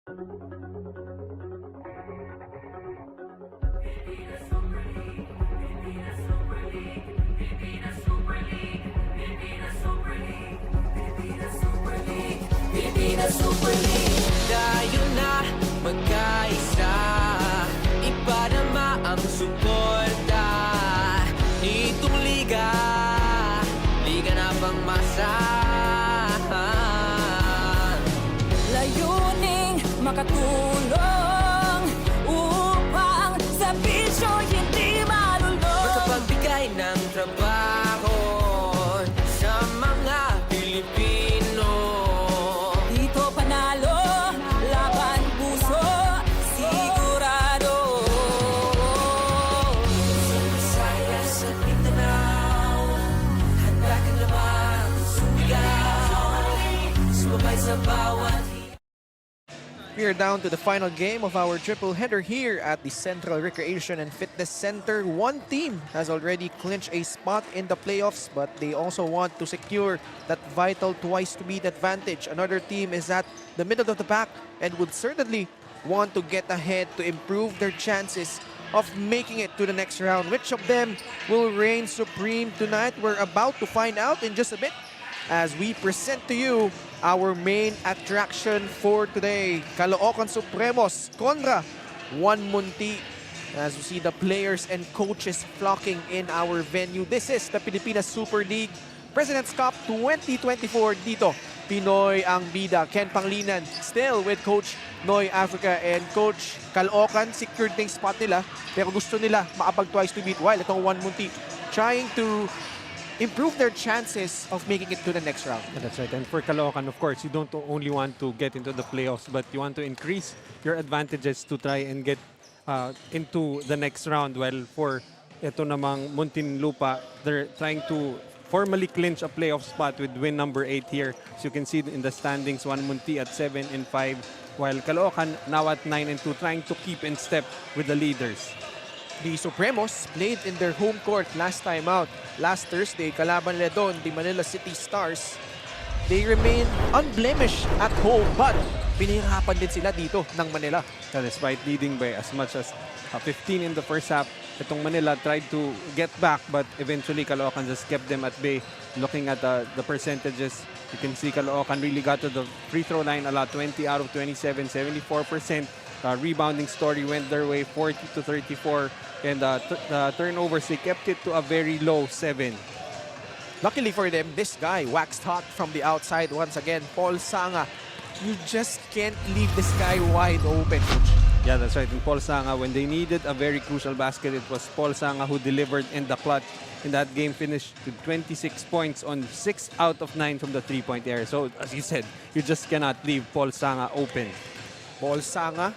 Tayo na magkaisa, ipadama ang suporta. Itong liga, liga na pangmasa. Layuning makatulong upang sa bisyo hindi malulong. Makapagbigay ng trabaho sa mga Pilipino. Dito panalo, laban puso, sigurado. Sa Visayas at Mindanao, handa kang lamang sumigaw. Sumabay sa bawat. We are down to the final game of our triple header here at the Central Recreation and Fitness Center. One team has already clinched a spot in the playoffs, but they also want to secure that vital twice-to-beat advantage. Another team is at the middle of the pack and would certainly want to get ahead to improve their chances of making it to the next round. Which of them will reign supreme tonight? We're about to find out in just a bit as we present to you our main attraction for today. CALOOCAN Supremos contra 1MUNTI. As we see the players and coaches flocking in our venue. This is the Pilipinas Super League President's Cup 2024 dito. Pinoy ang bida. Ken Panglinan still with Coach Noy Africa and Coach CALOOCAN. Secured ng spot nila pero gusto nila makapag twice to beat while itong 1MUNTI trying to improve their chances of making it to the next round. Yeah, that's right. And for CALOOCAN, of course, you don't only want to get into the playoffs, but you want to increase your advantages to try and get into the next round. Well, for ito namang Muntinlupa, they're trying to formally clinch a playoff spot with win number 8 here. So you can see in the standings, 1MUNTI at 7 and 5, while CALOOCAN now at 9 and 2, trying to keep in step with the leaders. The Supremos played in their home court last time out. Last Thursday, kalaban nila doon, the Manila City Stars. They remain unblemished at home, but pinahirapan din sila dito ng Manila. Despite leading by as much as 15 in the first half, itong Manila tried to get back, but eventually CALOOCAN just kept them at bay. Looking at the percentages, you can see CALOOCAN really got to the free throw line a lot, 20 out of 27, 74%. Rebounding story went their way, 40 to 34. And the turnovers, they kept it to a very low 7. Luckily for them, this guy waxed hot from the outside once again. Paul Sanga, you just can't leave this guy wide open. Yeah, that's right. And Paul Sanga, when they needed a very crucial basket, it was Paul Sanga who delivered in the clutch. In that game, finished with 26 points on 6 out of 9 from the three-point area. So, as you said, you just cannot leave Paul Sanga open. Paul Sanga,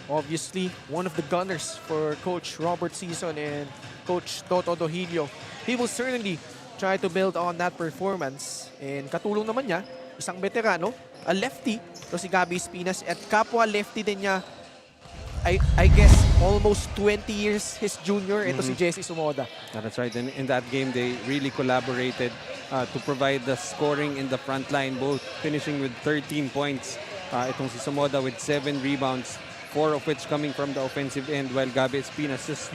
obviously one of the gunners for Coach Robert Season and Coach Toto Dohilio. He will certainly try to build on that performance. And katulong naman niya, isang veterano, a lefty, to si Gabby Espinas, at kapwa lefty din niya, I guess, almost 20 years his junior. Ito si Jesse Sumoda. Yeah, that's right. And in that game, they really collaborated to provide the scoring in the front line, both finishing with 13 points. Itong si Sumoda with 7 rebounds, 4 of which coming from the offensive end, while Gabby Espinas just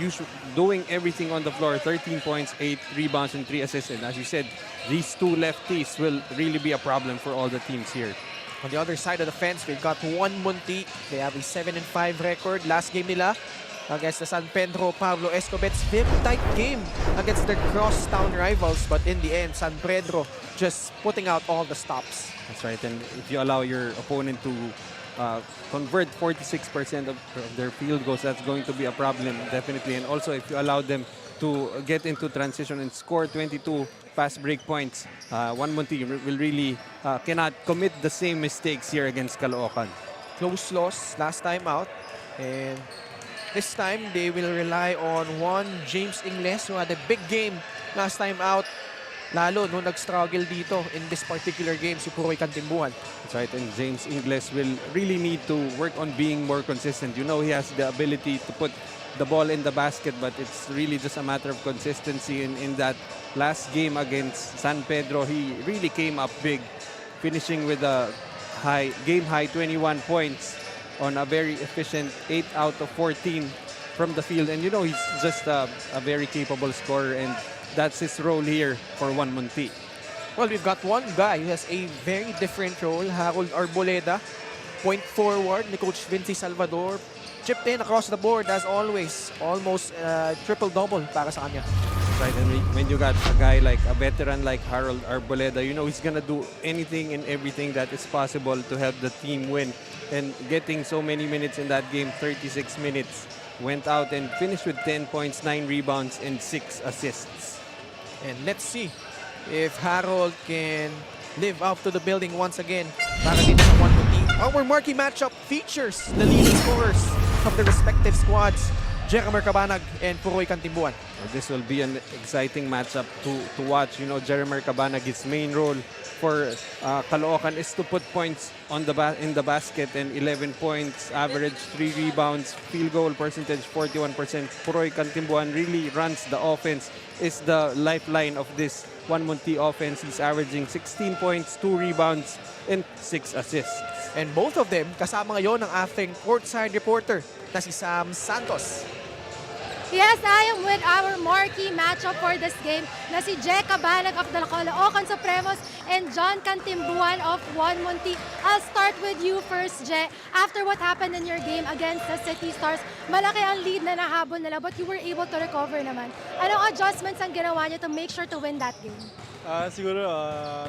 doing everything on the floor, 13 points, 8 rebounds, and 3 assists. And as you said, these two lefties will really be a problem for all the teams here. On the other side of the fence, we've got 1MUNTI. They have a 7 and 5 record. Last game nila against the San Pedro Pablo Escobets. Very tight game against their crosstown rivals. But in the end, San Pedro just putting out all the stops. That's right. And if you allow your opponent to convert 46% of their field goals, that's going to be a problem, definitely. And also, if you allow them to get into transition and score 22 fast break points, 1MUNTI will really cannot commit the same mistakes here against CALOOCAN. Close loss last time out. And this time, they will rely on one James Ingles, who had a big game last time out. Lalo nung nag-struggle dito in this particular game, si Puroy Cantimbuhan. That's right, and James Ingles will really need to work on being more consistent. You know, he has the ability to put the ball in the basket, but it's really just a matter of consistency. In that last game against San Pedro, he really came up big, finishing with a game high 21 points. on a very efficient 8 out of 14 from the field. And you know, he's just a very capable scorer, and that's his role here for 1MUNTI. Well, we've got one guy who has a very different role, Harold Arboleda. Point forward ni Coach Vinci Salvador. Chipped in across the board as always. Almost triple-double para sa kanya. Right, and when you got a guy like a veteran like Harold Arboleda, you know he's gonna do anything and everything that is possible to help the team win. And getting so many minutes in that game, 36 minutes, went out and finished with 10 points, 9 rebounds, and 6 assists. And let's see if Harold can live up to the building once again para dito sa 1MUNTI. Our marquee matchup features the leading scorers of the respective squads, Jeremy Cabanag and Puroy Cantimbuan. This will be an exciting matchup to watch. You know, Jeremy Cabanag, his main role for Caloocan is to put points on in the basket, and 11 points, average 3 rebounds, field goal percentage 41%. Puroy Cantimbuan really runs the offense, is the lifeline of this 1MUNTI offense. He's averaging 16 points, 2 rebounds, and 6 assists. And both of them kasama ngayon ng ating courtside reporter na si Sam Santos. Yes, I am with our marquee matchup for this game na si Je Cabanag of the CALOOCAN Supremos and John Cantimbuan of 1MUNTI. I'll start with you first, Je. After what happened in your game against the City Stars, malaki ang lead na nahabol nila but you were able to recover naman. Anong adjustments ang ginawa niyo to make sure to win that game? Siguro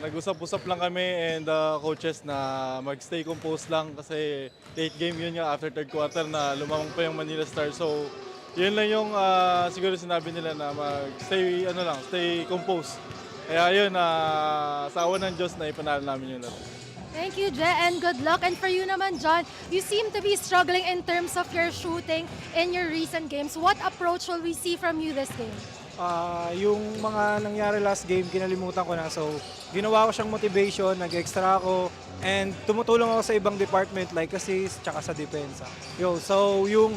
nag-usap-usap lang kami and coaches na mag-stay composed lang kasi late game yun nga after third quarter na lumamang pa yung Manila Stars. So yun lang yung siguro sinabi nila na mag-stay stay composed. Kaya yun, sa awan ng Diyos na ipanalo namin yung laro. Thank you, Je, and good luck. And for you naman, John, you seem to be struggling in terms of your shooting in your recent games. What approach will we see from you this game? Yung mga nangyari last game, kinalimutan ko na. So, ginawa ko siyang motivation, nag-extra ako, and tumutulong ako sa ibang department like assist, tsaka sa depensa. So, yung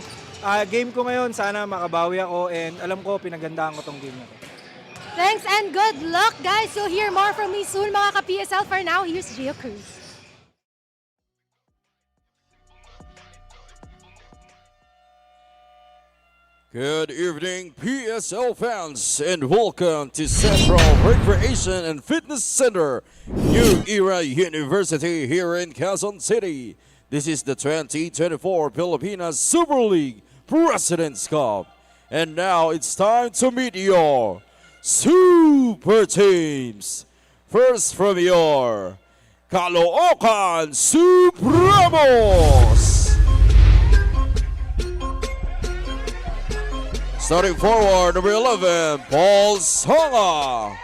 game ko ngayon, sana makabawi ako, and alam ko, pinagandaan ko tong game na to. Thanks and good luck, guys. You'll hear more from me soon, mga ka-PSL. For now, here's Gio Cruz. Good evening, PSL fans, and welcome to Central Recreation and Fitness Center, New Era University here in Quezon City. This is the 2024 Pilipinas Super League President's Cup. And now it's time to meet your super teams. First from your Caloocan Supremos. Starting forward, number 11, Paul Songa.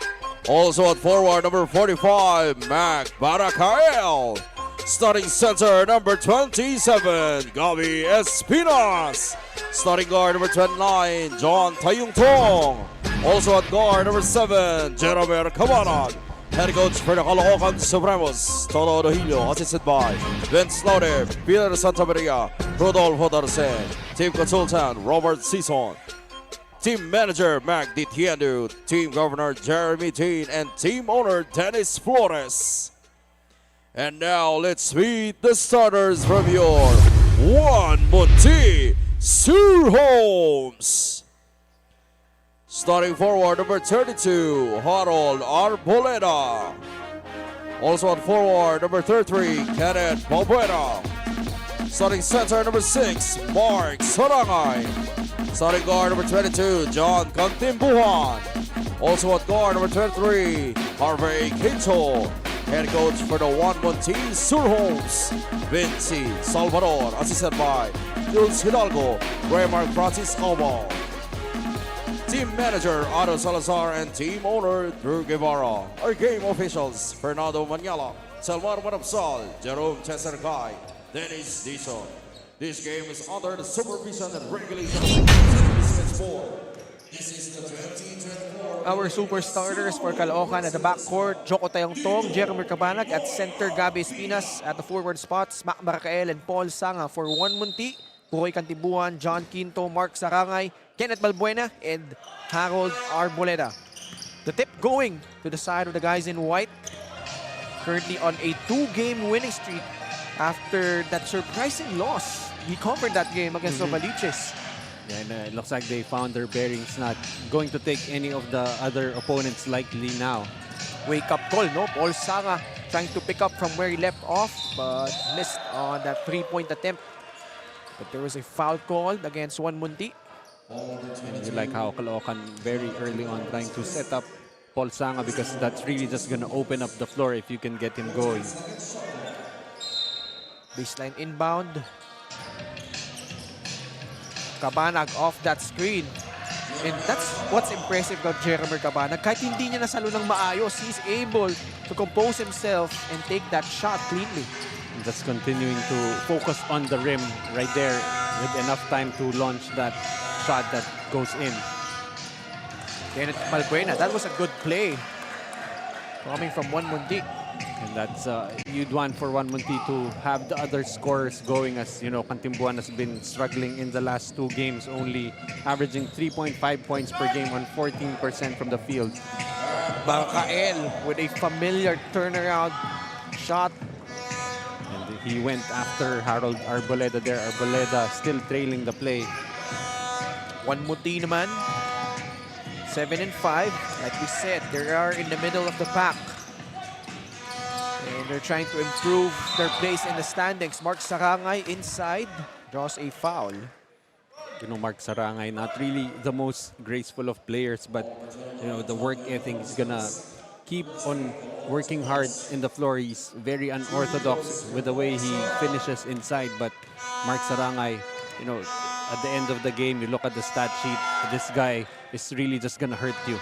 Also at forward, number 45, Mac Barakael. Starting center, number 27, Gabi Espinas. Starting guard, number 29, John Tayung Tong. Also at guard, number 7, Jeremy Cabanag. Head coach for the Caloocan Supremos, Toto Dohillo, assisted by Vince Laude, Peter Santamaria, Rodolfo Darcen. Team consultant, Robert Sison. Team Manager Mac Ditiendo, Team Governor Jeremy Teen, and Team Owner Dennis Flores. And now let's meet the starters from your 1MUNTI Sur Homes. Starting forward, number 32, Harold Arboleda. Also at forward, number 33, Kenneth Balbuena. Starting center, number 6, Mark Sarangay. Starting guard, number 22, John Cantimbuan. Also at guard, number 23, Harvey Quinto. Head coach for the 1MUNTI Sur Homes, Vinci Salvador, assisted by Jules Hidalgo, Raymar Francis Omo. Team Manager, Otto Salazar, and Team Owner, Drew Guevara. Our game officials, Fernando Maniala, Salvar Marapsal, Jerome Cheserkai, Dennis Dison. This game is under the supervision and regulation of the Business Board. This is the 2024. Our super starters for Caloocan at the backcourt, Joko Tayong-Tong, Jeremy Cabanag at center, Gabi Espinas. At the forward spots, Mac Barakael and Paul Sanga. For 1MUNTI, Puroy Cantimbuan, John Quinto, Mark Sarangay, Kenneth Balbuena, and Harold Arboleda. The tip going to the side of the guys in white. Currently on a 2-game winning streak after that surprising loss. We covered that game against Novaliches. Yeah, and it looks like they found their bearings, not going to take any of the other opponents likely now. Wake-up call, no? Paul Sanga trying to pick up from where he left off, but missed on that three-point attempt. But there was a foul called against 1MUNTI. And you like how Caloocan very early on trying to set up Paul Sanga, because that's really just going to open up the floor if you can get him going. Baseline inbound. Cabanag off that screen. And that's what's impressive about Jeremy Cabanag. Kahit hindi niya nasalo ng maayos, he's able to compose himself and take that shot cleanly. And just continuing to focus on the rim right there with enough time to launch that shot that goes in. Kenneth Malbuena, that was a good play coming from 1MUNTI. And that's you'd want for 1MUNTI to have the other scorers going, as you know, Cantimbuan has been struggling in the last 2 games, only averaging 3.5 points per game on 14% from the field. Bakael with a familiar turnaround shot. And he went after Harold Arboleda there. Arboleda still trailing the play. 1MUNTI naman, 7 and 5. Like we said, they are in the middle of the pack. And they're trying to improve their place in the standings. Mark Sarangay inside draws a foul. You know, Mark Sarangay, not really the most graceful of players, but you know, the work ethic is gonna keep on working hard in the floor. He's very unorthodox with the way he finishes inside, but Mark Sarangay, you know, at the end of the game, you look at the stat sheet, this guy is really just gonna hurt you.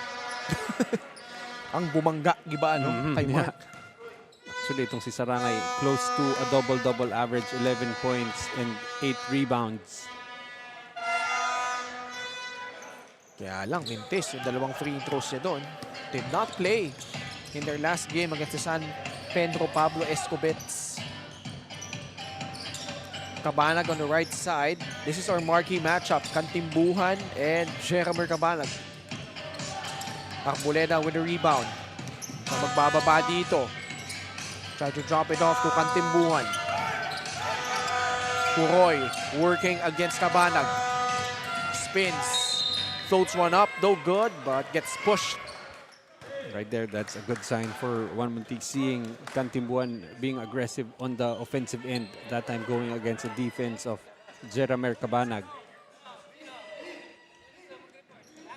Ang bumangga, giba, no? Kay Mark. Actually, itong si Sarangay, close to a double-double average, 11 points and 8 rebounds. Kaya lang, mintis yung dalawang free throws niya doon. Did not play in their last game against the San Pedro Pablo Escobets. Cabanag on the right side. This is our marquee matchup. Cantimbuhan and Jeremy Cabanag. Arboleda with the rebound. Magbababa dito. Try to drop it off to Cantimbuhan. Puroy working against Cabanag. Spins. Floats one up, though good, but gets pushed. Right there, that's a good sign for 1MUNTI, seeing Cantimbuhan being aggressive on the offensive end, that time going against the defense of Jeramer Cabanag.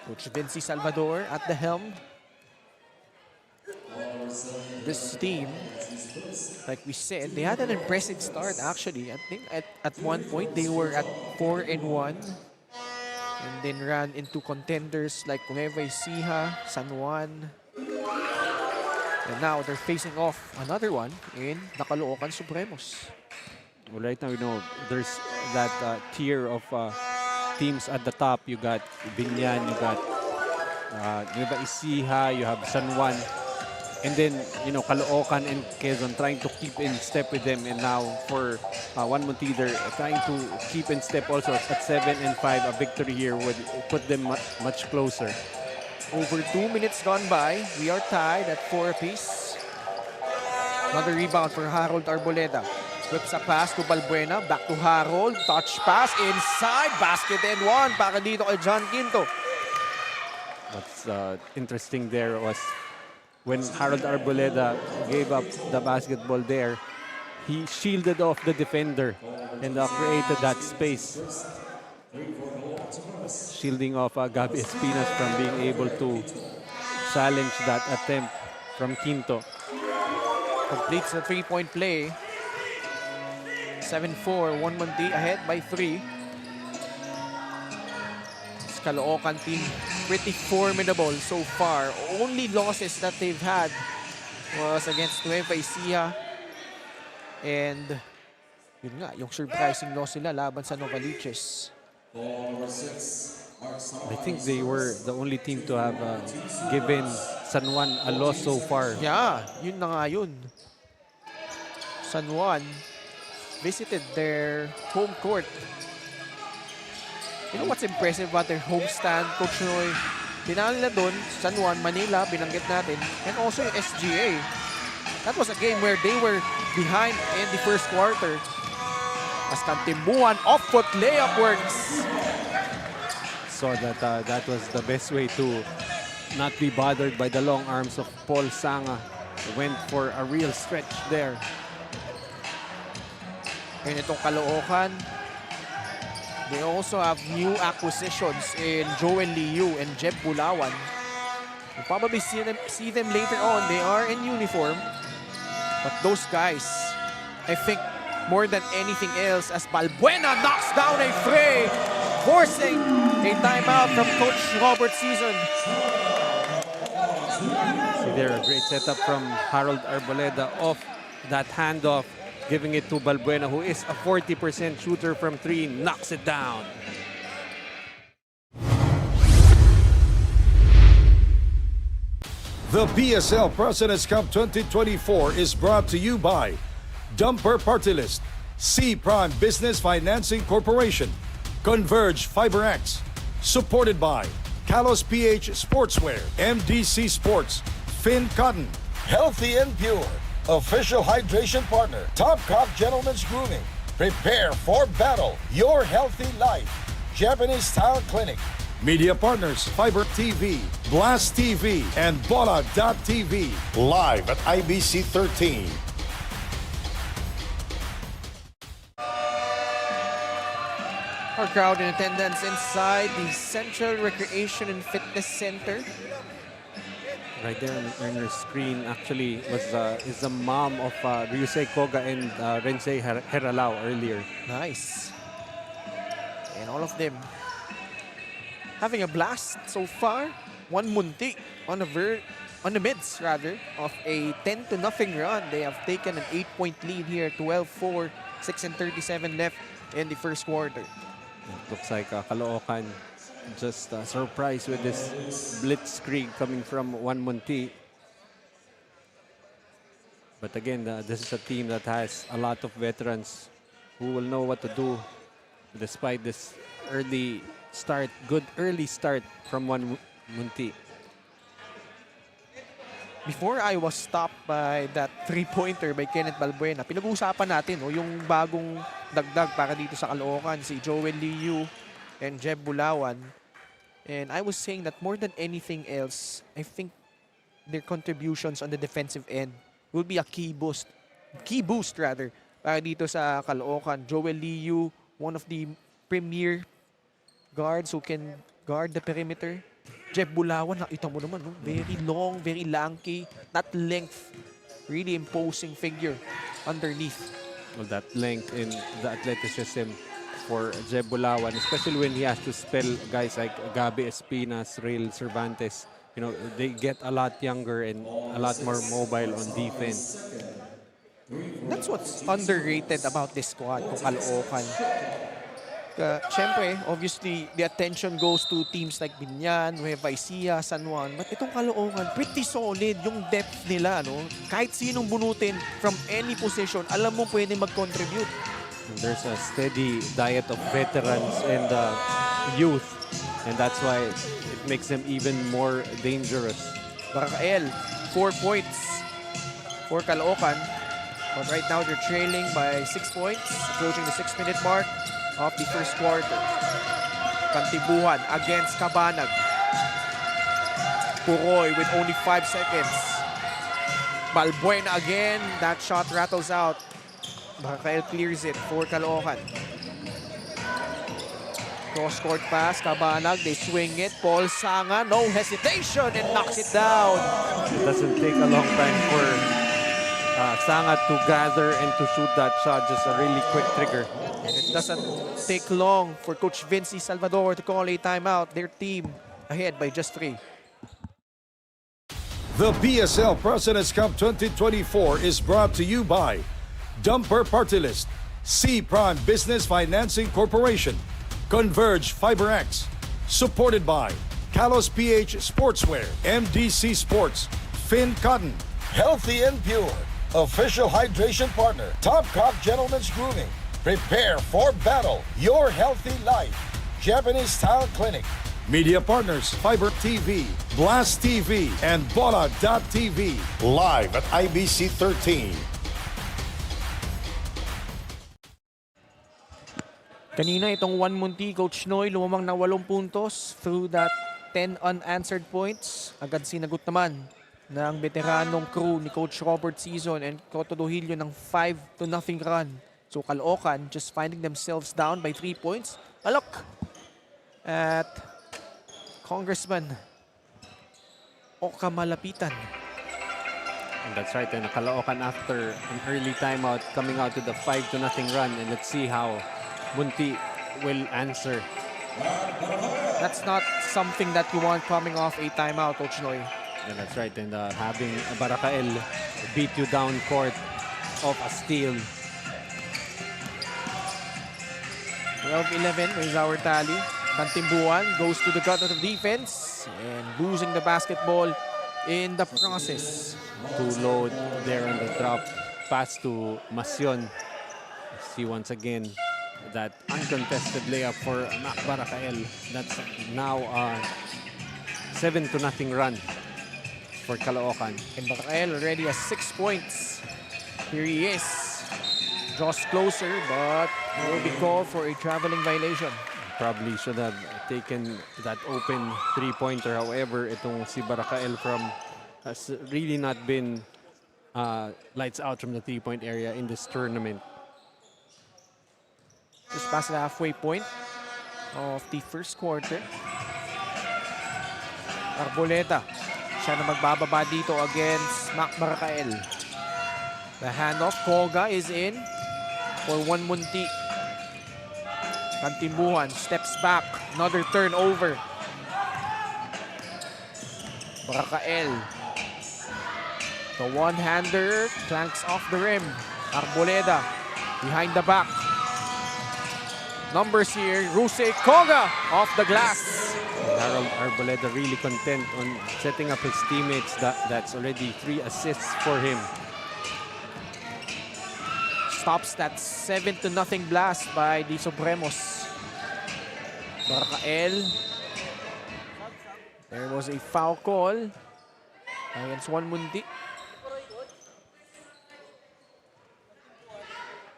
Coach Vinci Salvador at the helm. This team, like we said, they had an impressive start actually. I think at one point they were at 4-1 and then ran into contenders like Nueva Ecija, San Juan. And now they're facing off another one in the CALOOCAN Supremos. Well, right now, you know, there's that tier of teams at the top. You got Binyan, you got Nueva Ecija, you have San Juan. And then, you know, Caloocan and Quezon trying to keep in step with them. And now for 1MUNTI, they're trying to keep in step also at 7 and 5. A victory here would put them much closer. Over 2 minutes gone by. We are tied at 4 apiece. Another rebound for Harold Arboleda. Whips a pass to Balbuena. Back to Harold. Touch pass inside. Basket and one para dito kay John Quinto. What's interesting there was when Harold Arboleda gave up the basketball there, he shielded off the defender and created that space. Shielding off Gabi Espinas from being able to challenge that attempt from Quinto. Completes the three-point play. 7-4, 1MUNTI ahead by 3. This Caloocan team pretty formidable so far. Only losses that they've had was against Nueva Ecija. And yun nga, yung surprising loss nila laban sa Novaliches. I think they were the only team to have given San Juan a loss so far. Yeah, yun na nga yun. San Juan visited their home court. You know what's impressive about their homestand, Coach Noy? Tinalo nila doon, San Juan, Manila, binanggit natin, and also yung SGA. That was a game where they were behind in the first quarter. As Cantimbuan off-foot layup works. So that was the best way to not be bothered by the long arms of Paul Sanga. Went for a real stretch there. And itong Caloocan, they also have new acquisitions in Joel Liu and Jeb Bulawan. You'll probably see them later on. They are in uniform. But those guys, I think more than anything else, as Balbuena knocks down a three, forcing a timeout from Coach Robert Season. See there, a great setup from Harold Arboleda off that handoff, giving it to Balbuena, who is a 40% shooter from three, knocks it down. The PSL President's Cup 2024 is brought to you by Dumper Party List, C Prime Business Financing Corporation, Converge FiberX, supported by Kalos PH Sportswear, MDC Sports, Finn Cotton, Healthy and Pure, official hydration partner, Top Cop Gentlemen's Grooming, prepare for battle, your healthy life, Japanese Style Clinic, media partners, Fiber TV, Blast TV, and Bola.tv, live at IBC 13. Our crowd in attendance inside the Central Recreation and Fitness Center. Right there on your screen actually is the mom of Ryusei Koga and Rensei Heralao earlier. Nice. And all of them having a blast so far. 1MUNTI on the midst rather of a 10-0 run. They have taken an 8-point lead here, 12-4, 6:37 left in the first quarter. It looks like Caloocan just surprised with this blitzkrieg coming from 1MUNTI. But again, this is a team that has a lot of veterans who will know what to do despite this early start, good early start from 1MUNTI. Before I was stopped by that three-pointer by Kenneth Balbuena, pinag-uusapan natin yung bagong dagdag para dito sa Caloocan, si Joel Liu and Jeb Bulawan. And I was saying that more than anything else, I think their contributions on the defensive end will be a key boost rather, para dito sa Caloocan. Joel Liu, one of the premier guards who can guard the perimeter. Jeb Bulawan, nakita mo naman, no? Very long, very lanky, that length, really imposing figure underneath. Well, that length and the athleticism for Jeb Bulawan, especially when he has to spell guys like Gabi Espinas, Rail Cervantes. You know, they get a lot younger and a lot more mobile on defense. That's what's underrated about this squad, kung Caloocan. Siyempre, obviously, the attention goes to teams like Binyan, Nueva Ecija, San Juan. But itong Caloocan, pretty solid yung depth nila. No? Kahit sinong bunutin from any position, alam mo pwede mag-contribute. There's a steady diet of veterans and youth. And that's why it makes them even more dangerous. Barakael, 4 points for Caloocan. But right now, they're trailing by 6 points, approaching the 6-minute mark of the first quarter. Cantimbuan against Cabanag. Puroy with only 5 seconds. Balbuena again. That shot rattles out. Barakael clears it for Caloocan. Cross-court pass. Cabanag. They swing it. Paul Sanga. No hesitation and knocks it down. It doesn't take a long time for Sanga to gather and to shoot that shot. Just a really quick trigger. And it doesn't take long for Coach Vinci Salvador to call a timeout. Their team ahead by just 3. The PSL President's Cup 2024 is brought to you by Dumper Party List, C Prime Business Financing Corporation, Converge FiberX, supported by Kalos PH Sportswear, MDC Sports, Finn Cotton, Healthy and Pure, official hydration partner, Top Cop Gentlemen's Grooming, prepare for battle, your healthy life, Japanese Style Clinic, media partners, Fiber TV, Blast TV, and Bola.tv, live at IBC 13. Kanina itong 1MUNTI, Coach Noy, lumamang na 8 puntos through that 10 unanswered points. Agad sinagot naman ng veteranong crew ni Coach Robert Season and Cotto Dohilio ng 5-0 run. So Caloocan just finding themselves down by 3 points. A look at Congressman Oka Malapitan. And that's right, and Caloocan after an early timeout coming out to the 5-0 run, and let's see how Munti will answer. That's not something that you want coming off a timeout, Coach Noy. Yeah, that's right, and having Barakael beat you down court off a steal. 12-11 is our tally. Cantimbuan goes to the gut of the defense and losing the basketball in the process. Too low there on the drop pass to Masyon. See once again that uncontested layup for Mac Barakael. That's now a 7-0 run for Caloocan. And Barakael already has 6 points. Here he is. Draws closer, but will be called for a traveling violation. Probably should have taken that open three-pointer. However, itong si Barakael has really not been lights out from the three-point area in this tournament. Just past the halfway point of the first quarter. Arboleta. Siya na magbababa dito against Mac Barakael. The handoff, Koga is in for 1MUNTI. Cantimbuan steps back. Another turnover. Barakael. The one-hander clanks off the rim. Arboleda behind the back. Numbers here, Ruse Koga off the glass. Harold Arboleda really content on setting up his teammates. That's already 3 assists for him. Stops that 7-0 blast by the Supremos. Barakael. There was a foul call against 1MUNTI.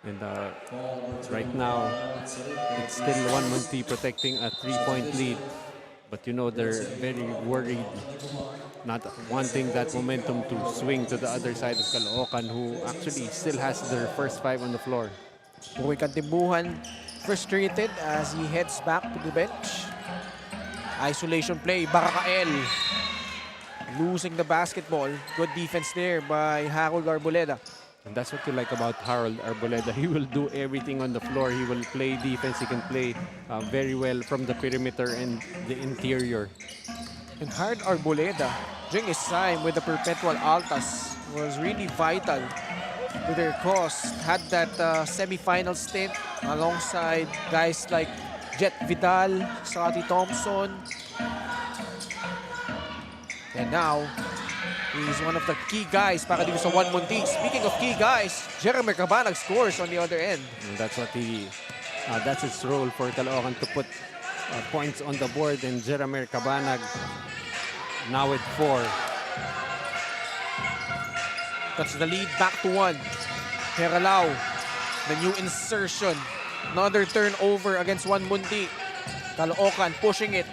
And right now, it's still 1MUNTI protecting a 3-point lead. But you know, they're very worried, not wanting that momentum to swing to the other side of Caloocan, who actually still has their first 5 on the floor. Pukoy Cantimbuan frustrated as he heads back to the bench. Isolation play, Barakael losing the basketball. Good defense there by Harold Arboleda. And that's what you like about Harold Arboleda. He will do everything on the floor. He will play defense. He can play very well from the perimeter and the interior. And Harold Arboleda, during his time with the Perpetual Altas, was really vital to their cause. Had that semi-final stint alongside guys like Jet Vidal, Scotty Thompson. And now, he's one of the key guys para dito sa 1MUNTI. Speaking of key guys, Jeremy Cabanag scores on the other end. And that's what that's his role for Caloocan, to put points on the board. And Jeremy Cabanag now with 4. That's the lead back to 1. Heralao, the new insertion. Another turnover against 1MUNTI. Caloocan pushing it.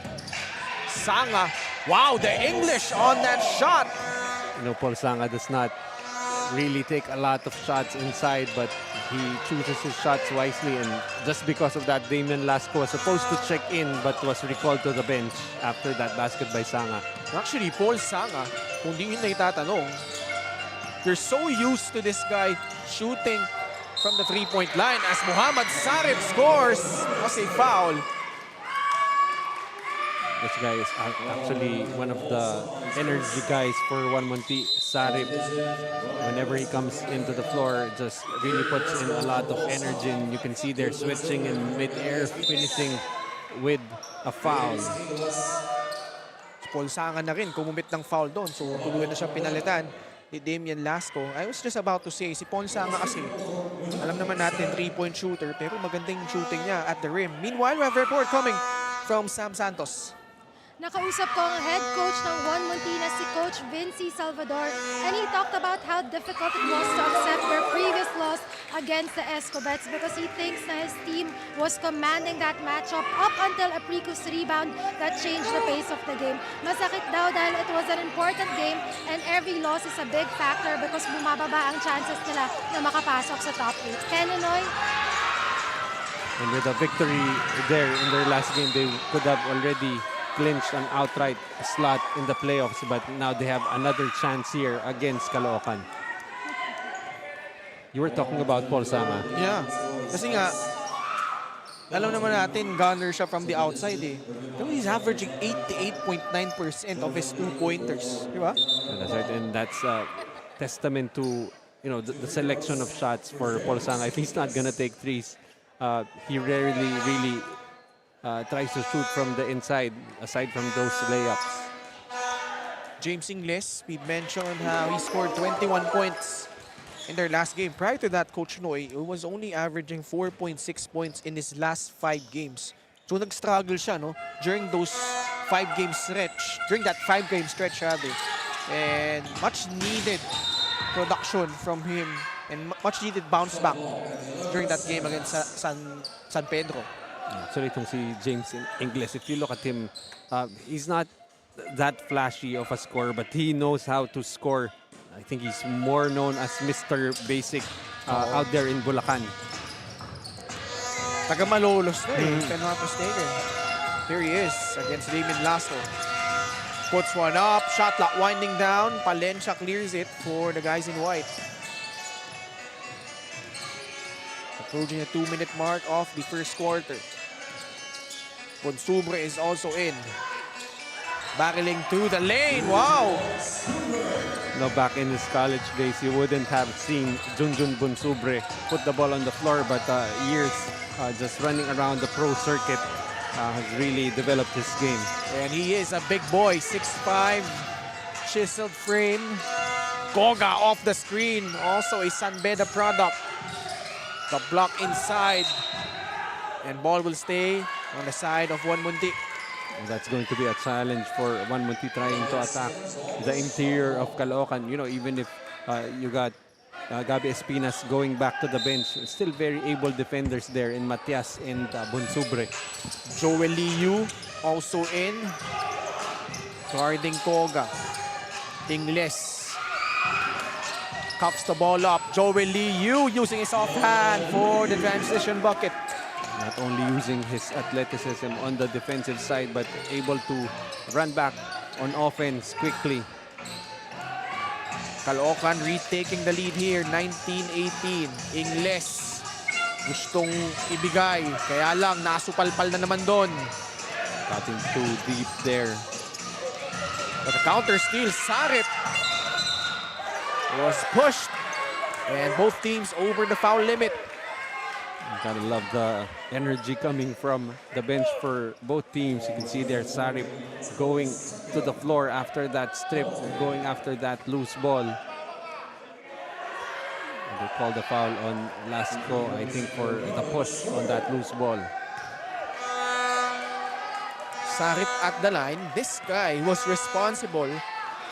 Sanga. Wow, the English on that shot. You know, Paul Sanga does not really take a lot of shots inside, but he chooses his shots wisely. And just because of that, Damian Lasco was supposed to check in but was recalled to the bench after that basket by Sanga. Actually, Paul Sanga, kung di yun na itatanong, you're so used to this guy shooting from the three-point line as Muhammad Sarib scores. Was a foul. This guy is actually one of the energy guys for 1MUNTI. Sarib, whenever he comes into the floor, just really puts in a lot of energy. And you can see they're switching in mid-air, finishing with a foul. Paul Sanga na rin, kumumit ng foul doon. So, tuluyan na siya pinalitan ni Damian Lasco. I was just about to say, si Paul Sanga kasi, alam naman natin, 3-point shooter, pero magandang shooting niya at the rim. Meanwhile, we have a report coming from Sam Santos. Nakausap ko ang head coach ng 1MUNTI na si Coach Vinci Salvador, and he talked about how difficult it was to accept their previous loss against the Escobets because he thinks na his team was commanding that matchup up until a precus rebound that changed the pace of the game. Masakit daw dahil it was an important game and every loss is a big factor because bumababa ang chances nila na makapasok sa top 8. Ken Noy? And with a victory there in their last game, they could have already clinched an outright slot in the playoffs, but now they have another chance here against Caloocan. You were talking about Paul Sama. Yeah. Kasi nga, alam naman natin, gunner siya from the outside eh. Pero he's averaging 88.9% of his two-pointers. Di ba? That's right, and that's a testament to the selection of shots for Paul Sama. If he's not gonna take threes, he rarely really tries to shoot from the inside, aside from those layups. James Ingles, we mentioned how he scored 21 points in their last game. Prior to that, Coach Noy was only averaging 4.6 points in his last 5 games. So nag-struggle siya, no? During those 5-game stretch, during that 5-game stretch rather. And much needed production from him and much needed bounce back during that game against San Pedro. Actually, itong si James Ingles, if you look at him, he's not that flashy of a scorer, but he knows how to score. I think he's more known as Mr. Basic out there in Bulacan. Taga Malolos na eh, if I'm not mistaken. Here he is against Damien Lasso. Puts one up, shot clock winding down. Palencia clears it for the guys in white. Approaching the 2-minute mark of the first quarter. Bonsubre is also in. Barreling to the lane. Wow! No, back in his college days, you wouldn't have seen Junjun Bonsubre put the ball on the floor, but years just running around the pro circuit has really developed his game. And he is a big boy, 6'5", chiseled frame. Koga off the screen, also a San Beda product. The block inside, and ball will stay on the side of 1MUNTI. And that's going to be a challenge for 1MUNTI trying to attack the interior of Caloocan. Even if you got Gabi Espinas going back to the bench, still very able defenders there in Matias and Bonsubre. Joel Liu also in. Guarding Koga. Ingles cups the ball up. Joel Liu using his offhand for the transition bucket. Not only using his athleticism on the defensive side, but able to run back on offense quickly. Caloocan retaking the lead here, 19-18. Ingles gustong ibigay, kaya lang nasupalpal na naman doon. Cutting too deep there. But the counter steal, Sarit was pushed, and both teams over the foul limit. You gotta love the energy coming from the bench for both teams. You can see there Sarip going to the floor after that strip, going after that loose ball. And they called the foul on Lasco, I think, for the push on that loose ball. Sarit at the line. This guy was responsible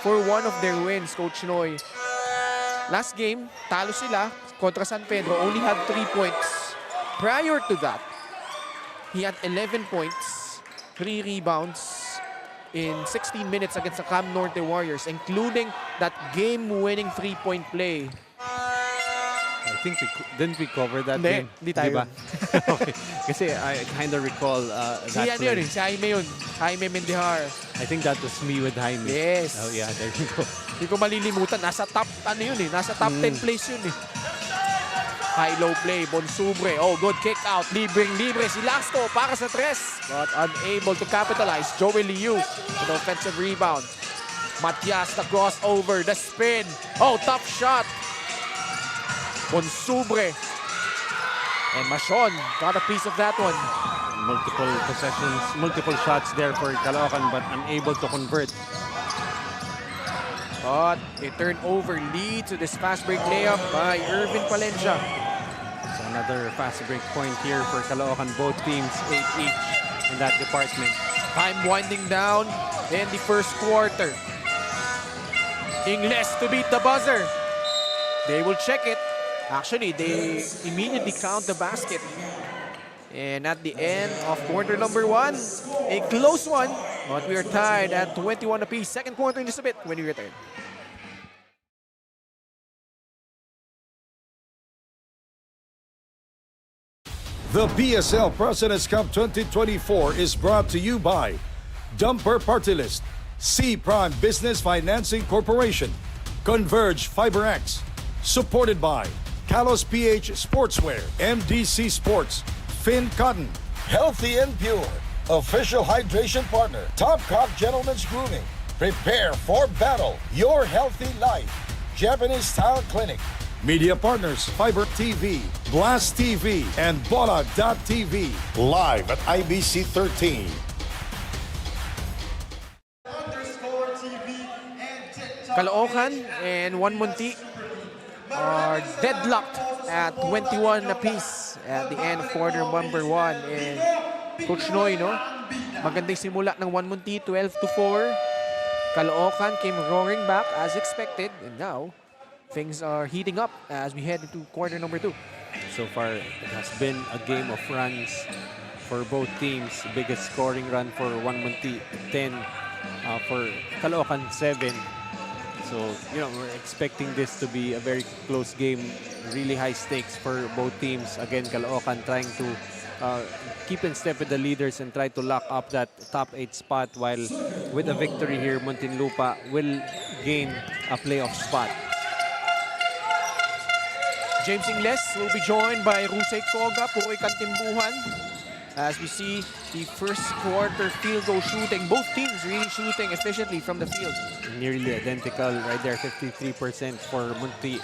for one of their wins, Coach Noy. Last game, talo sila kontra San Pedro, only had 3 points. Prior to that, he had 11 points, 3 rebounds in 16 minutes against the Cam Norte Warriors, including that game-winning 3-point play. I think didn't we cover that game? Hindi tayo. Diba? Okay. Kasi I kind of recall that Si ano play. yun, si Jaime yun. Jaime Mendihar. I think that was me with Jaime. Yes. Oh yeah, there you go. Hindi ko malilimutan. Nasa top, nasa top 10 place yun eh. High-low play, Bonsubre. Oh, good kick out. Libre si Lasto para sa tres. But unable to capitalize. Joey Liu with offensive rebound. Matias, the crossover, the spin. Oh, tough shot. Bonsubre. And Machon got a piece of that one. Multiple possessions, multiple shots there for Caloocan, but unable to convert. But a turnover lead to this fast break layup by Irvin Palencia. So another fast break point here for Caloocan. Both teams 8 each. in that department. Time winding down in the first quarter. Ingles to beat the buzzer. They will check it. Actually, they immediately count the basket. And at the end of quarter number 1, a close one, but we are tied at 21 apiece. Second quarter in just a bit when we return. The PSL President's Cup 2024 is brought to you by Dumper Party List, C Prime Business Financing Corporation, Converge FiberX, supported by Kalos PH Sportswear, MDC Sports, Finn Cotton, Healthy and Pure, official hydration partner, Topcock Gentlemen's Grooming, prepare for battle, your healthy life, Japanese Style Clinic, media partners, Fiber TV, Blast TV, and Bola.tv, live at IBC 13. Caloocan and 1MUNTI are deadlocked at 21 apiece at the end of quarter number 1. And Coach Noy, no? Magandang simula ng 1MUNTI, 12-4. Caloocan came roaring back as expected, and now things are heating up as we head into quarter number 2. So far, it has been a game of runs for both teams. Biggest scoring run for 1MUNTI, 10. For Caloocan, 7. So, you know, we're expecting this to be a very close game. Really high stakes for both teams. Again, Caloocan trying to keep in step with the leaders and try to lock up that top 8 spot, while with a victory here, Muntinlupa will gain a playoff spot. James Ingles will be joined by Rusey Koga, Pukoy Kantimbuhan. As we see the first quarter field goal shooting, both teams really shooting efficiently from the field. Nearly identical right there, 53% for Munti,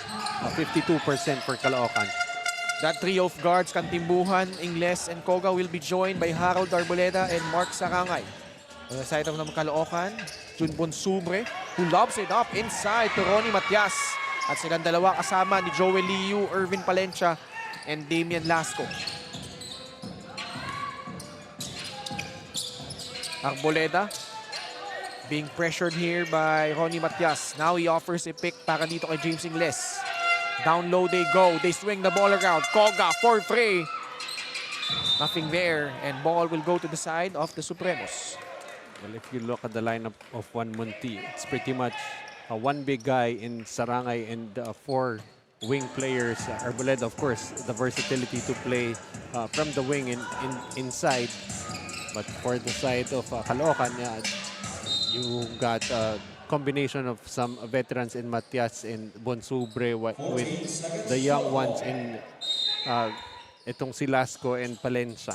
52% for Caloocan. That trio of guards, Kantimbuhan, Ingles, and Koga, will be joined by Harold Arboleda and Mark Sarangay. On the side of Caloocan, Junbon Subre, who lobs it up inside to Ronnie Matias. At silang dalawa kasama ni Joel Liu, Irvin Palencia, and Damian Lasco. Arboleda being pressured here by Ronnie Matias. Now he offers a pick para dito kay James Ingles. Down low they go. They swing the ball around. Koga for 3. Nothing there, and ball will go to the side of the Supremos. Well, if you look at the lineup of 1MUNTI, it's pretty much one big guy in Sarangay and 4 wing players. Arboleda, of course, the versatility to play from the wing and inside. But for the side of Caloocan, you got a combination of some veterans in Matias and Bonsubre with the young ones in itong si Lasco and Palencia.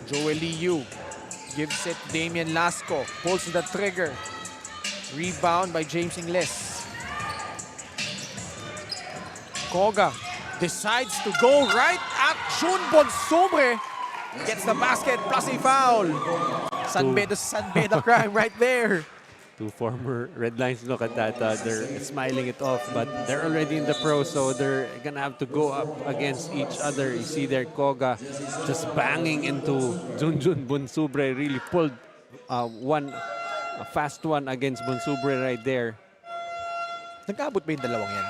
Joel Liu gives it Damian Lasco. Pulls the trigger. Rebound by James Ingles. Koga decides to go right at Junbon Subre. Gets the basket plus a foul. Sanbeda crime right there. 2 former Red Lions, look at that. They're smiling it off, but they're already in the pro, so they're gonna have to go up against each other. You see there, Koga just banging into Junjun Bonsubre. Really pulled a fast one against Bonsubre right there. Nagkaabot ba yung dalawang yan?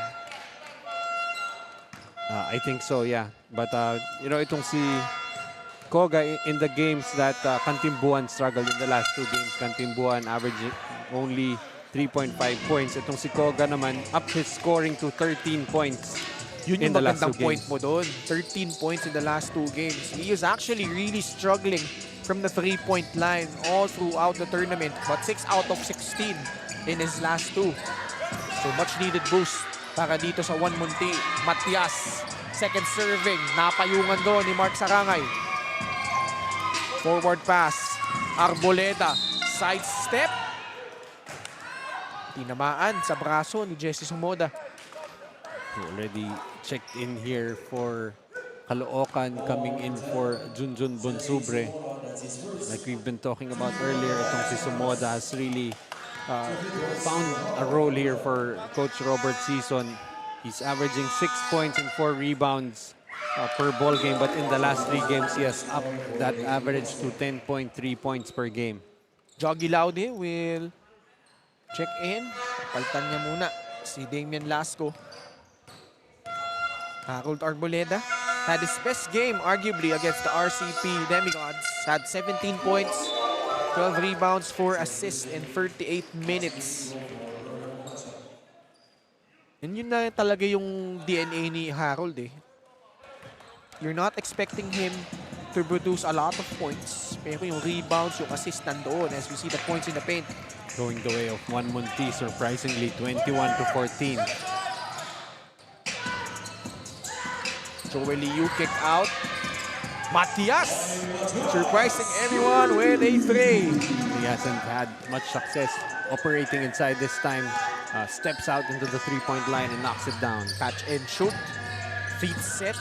I think so, yeah. But, you know, itong si Koga in the games that Kantimbuhan struggled in the last 2 games. Kantimbuhan averaging only 3.5 points. Itong si Koga naman, up his scoring to 13 points. Yun in yung the last 2 magandang point games. mo doon. 13 points in the last 2 games. He is actually really struggling from the 3-point line all throughout the tournament. But 6 out of 16 in his last 2. So much needed boost para dito sa 1MUNTI. Matias, second serving. Napayungan doon ni Mark Sarangay. Forward pass. Arboleda. Side step. Tinamaan sa braso ni Jesse Sumoda. Already checked in here for Caloocan, coming in for Junjun Bonsubre. Like we've been talking about earlier, itong si Sumoda has really found a role here for Coach Robert Season. He's averaging 6 points and 4 rebounds per ball game, but in the last 3 games, he has upped that average to 10.3 points per game. Joggy Laude will check in. Palitan niya muna si Damian Lasco. Harold Arboleda had his best game arguably against the RCP Demigods. Had 17 points, 12 rebounds, 4 assists in 38 minutes. And yun na talaga yung DNA ni Harold eh. You're not expecting him to produce a lot of points. Pero yung rebounds, yung assist nandoon as we see the points in the paint. Going the way of 1MUNTI, surprisingly, 21-14. Joel Liu kick out. Matias surprising everyone with a three. He hasn't had much success operating inside this time. Steps out into the three-point line and knocks it down. Catch and shoot. Feet set.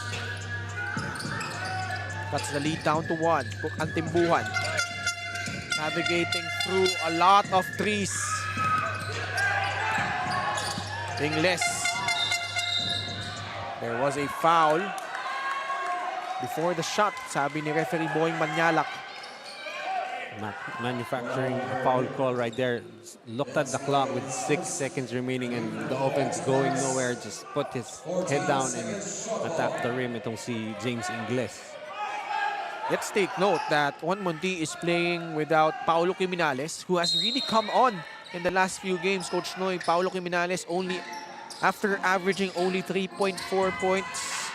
Cuts the lead down to 1. Cook ang timbuhan. Navigating through a lot of threes. Ingles. There was a foul before the shot, sabi ni referee Boying Manyalak. Manufacturing a foul call right there. Looked at the clock with 6 seconds remaining and the offense going nowhere. Just put his head down and attack the rim itong si James Ingles. Let's take note that 1MUNTI is playing without Paulo Quiminales, who has really come on in the last few games. Coach Noy, Paulo Quiminales after averaging only 3.4 points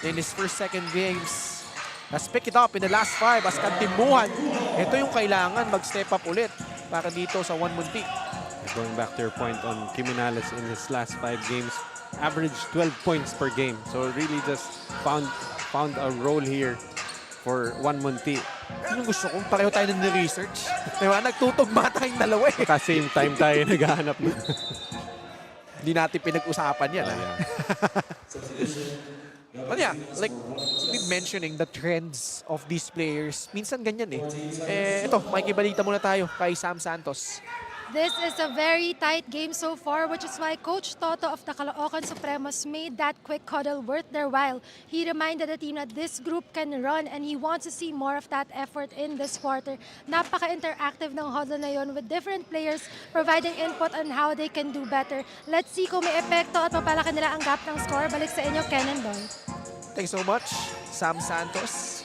in his second games. Let's pick it up in the last 5 as kantimbuhan. Ito yung kailangan mag-step up ulit para dito sa 1MUNTI. Going back to your point on Quiminales in his last 5 games, averaged 12 points per game. So really just found a role here for 1MUNTI. Yung gusto kong pareho tayo ng research. Diba? Nagtutugma tayong dalawa eh. Baka same time tayo naghahanap. Hindi natin pinag-usapan yan. Yeah. But yeah, like mentioning the trends of these players, minsan ganyan eh. Ito, makikibalita muna tayo kay Sam Santos. This is a very tight game so far, which is why Coach Toto of the CALOOCAN Supremos made that quick huddle worth their while. He reminded the team that this group can run and he wants to see more of that effort in this quarter. Napaka-interactive ng huddle na yon with different players providing input on how they can do better. Let's see kung may epekto at mapalaki nila ang gap ng score. Balik sa inyo, Ken and Don. Thanks so much, Sam Santos.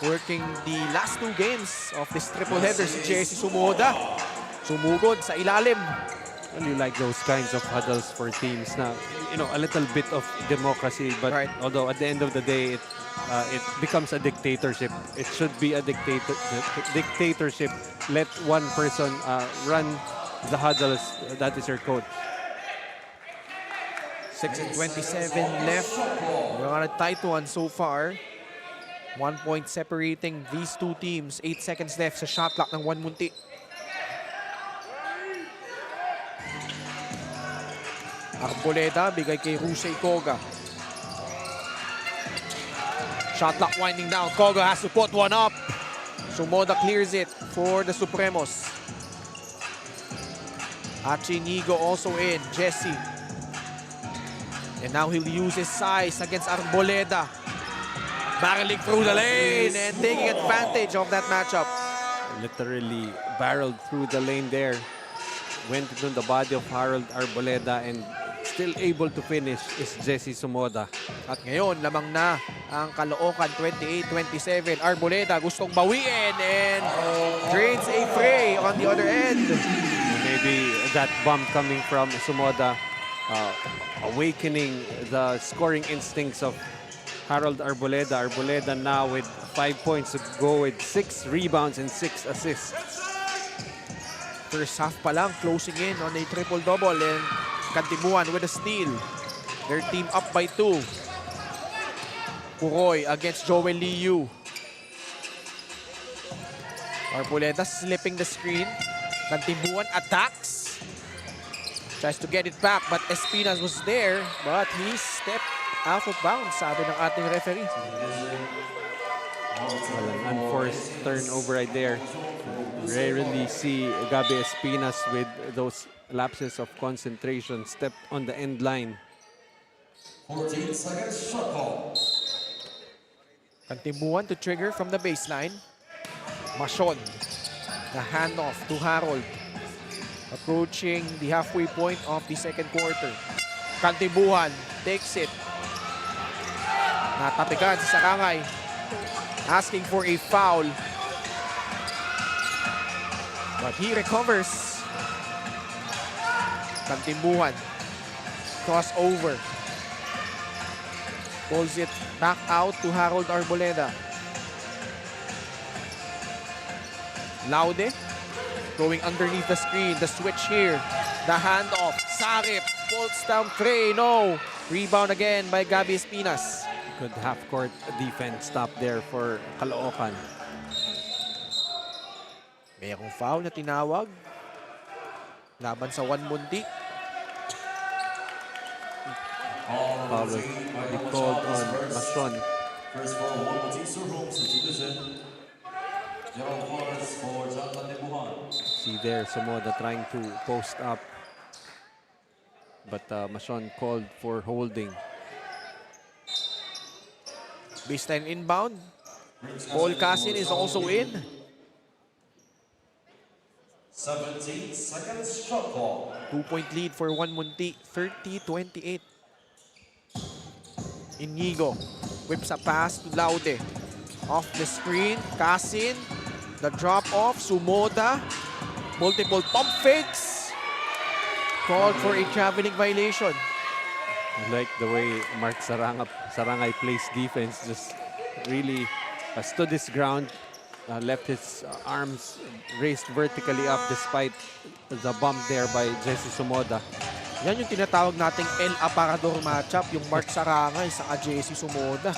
Working the last 2 games of this triple header, si Jesse Sumoda. Sumugod sa ilalim. Well, you like those kinds of huddles for teams na, you know, a little bit of democracy, but right. Although at the end of the day, it becomes a dictatorship. It should be a dictatorship. Let one person run the huddles. That is your coach. 6:27 left. We're on a tight one so far. 1 point separating these 2 teams. 8 seconds left sa shot clock ng 1MUNTI. Arboleda, bigay kay Rusey Koga. Shot clock winding down. Koga has to put one up. Sumoda clears it for the Supremos. Achinigo also in. Jesse. And now he'll use his size against Arboleda. Barreling through the lane and taking advantage of that matchup. Literally barreled through the lane there. Went into the body of Harold Arboleda and still able to finish is Jesse Sumoda. At ngayon, lamang na ang Caloocan 28-27. Arboleda gustong bawiin and drains a fray on the other end. Maybe that bump coming from Sumoda awakening the scoring instincts of Harold Arboleda. Arboleda now with 5 points to go with 6 rebounds and 6 assists. First half pa lang, closing in on a triple-double and Kantibuan with a steal. Their team up by 2. Puroy against Joel Liu. Arboleda slipping the screen. Kantibuan attacks. Tries to get it back but Espinas was there but he stepped out of bounds, sabi ng ating referee. Well, an unforced turnover right there. Rarely see Gabi Espinas with those lapses of concentration. Stepped on the end line. 14 seconds shot call. Kantimbuhan to trigger from the baseline. Mashon. The handoff to Harold. Approaching the halfway point of the second quarter. Kantimbuhan takes it. Natapikan si Sarangay. Asking for a foul. But he recovers. Kantimbuhan. Crossover. Pulls it back out to Harold Arboleda. Laude going underneath the screen. The switch here. The handoff. Sarip pulls down Trey. No. Rebound again by Gabby Espinas. Good half-court defense stop there for Caloocan. Mayroong foul na tinawag. Laban sa 1MUNTI. Foul will be called on Mashon. First for 1MUNTI, Surhome subdivision. General Juarez for John Kantimbuhan. See there, Somoda trying to post up. But Mashon called for holding. Baseline inbound. Paul Casin is also in. 17 seconds shot clock. 2-point lead for 1MUNTI. 30-28. Inigo whips a pass to Laude. Off the screen. Casin. The drop off. Sumoda. Multiple pump fakes. Called for a traveling violation. I like the way Mark Sarangay plays defense. Just really stood his ground, left his arms raised vertically up despite the bump there by Jesse Sumoda. Yan yung tinatawag nating El Aparador matchup, yung Mark Sarangay sa Jesse Sumoda.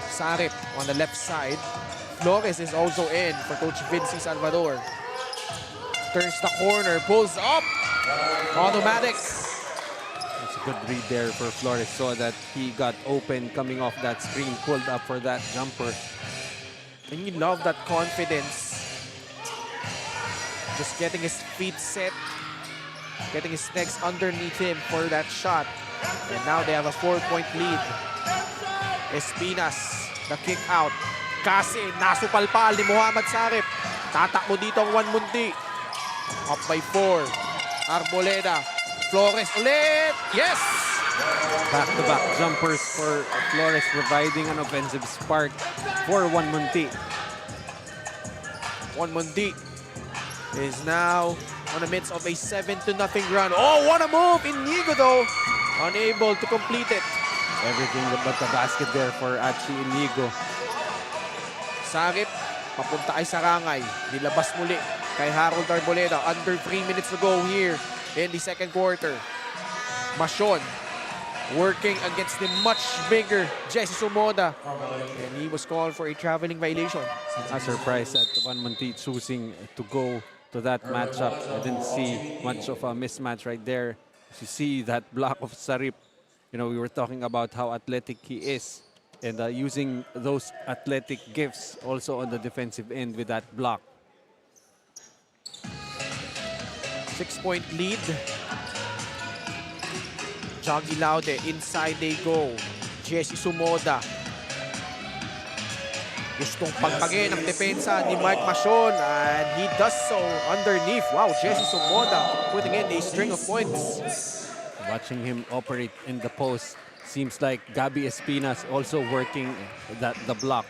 Sarip on the left side. Flores is also in for Coach Vinci Salvador. Turns the corner, pulls up. Automatics. That's a good read there for Flores. Saw that he got open coming off that screen, pulled up for that jumper. And you love that confidence. Just getting his feet set. Getting his legs underneath him for that shot. And now they have a 4-point lead. Espinas, the kick out. Kasi nasupalpal ni Muhammad Sarip. Tatakbo dito ang 1MUNTI. Up by 4. Arboleda. Flores ulit. Yes! Back-to-back jumpers for Flores, providing an offensive spark for 1MUNTI. 1MUNTI is now on the midst of a 7-0 run. Oh, what a move! Inigo though, unable to complete it. Everything but the basket there for Achi Inigo. Sarip, papunta kay Sarangay. Nilabas muli kay Harold Arboleda. Under 3 minutes to go here in the second quarter. Mashon working against the much bigger Jesse Sumoda. And he was called for a traveling violation. A surprise at 1MUNTI choosing to go to that matchup. I didn't see much of a mismatch right there. As you see that block of Sarip, you know, we were talking about how athletic he is. And using those athletic gifts also on the defensive end with that block. 6-point lead. Joggy Laude, inside they go. Jesse Sumoda. Gustong pagpagin ang depensa ni Mark Mashon, and he does so underneath. Wow, Jesse Sumoda putting in a string of points. Watching him operate in the post, seems like Gabby Espinas also working the block.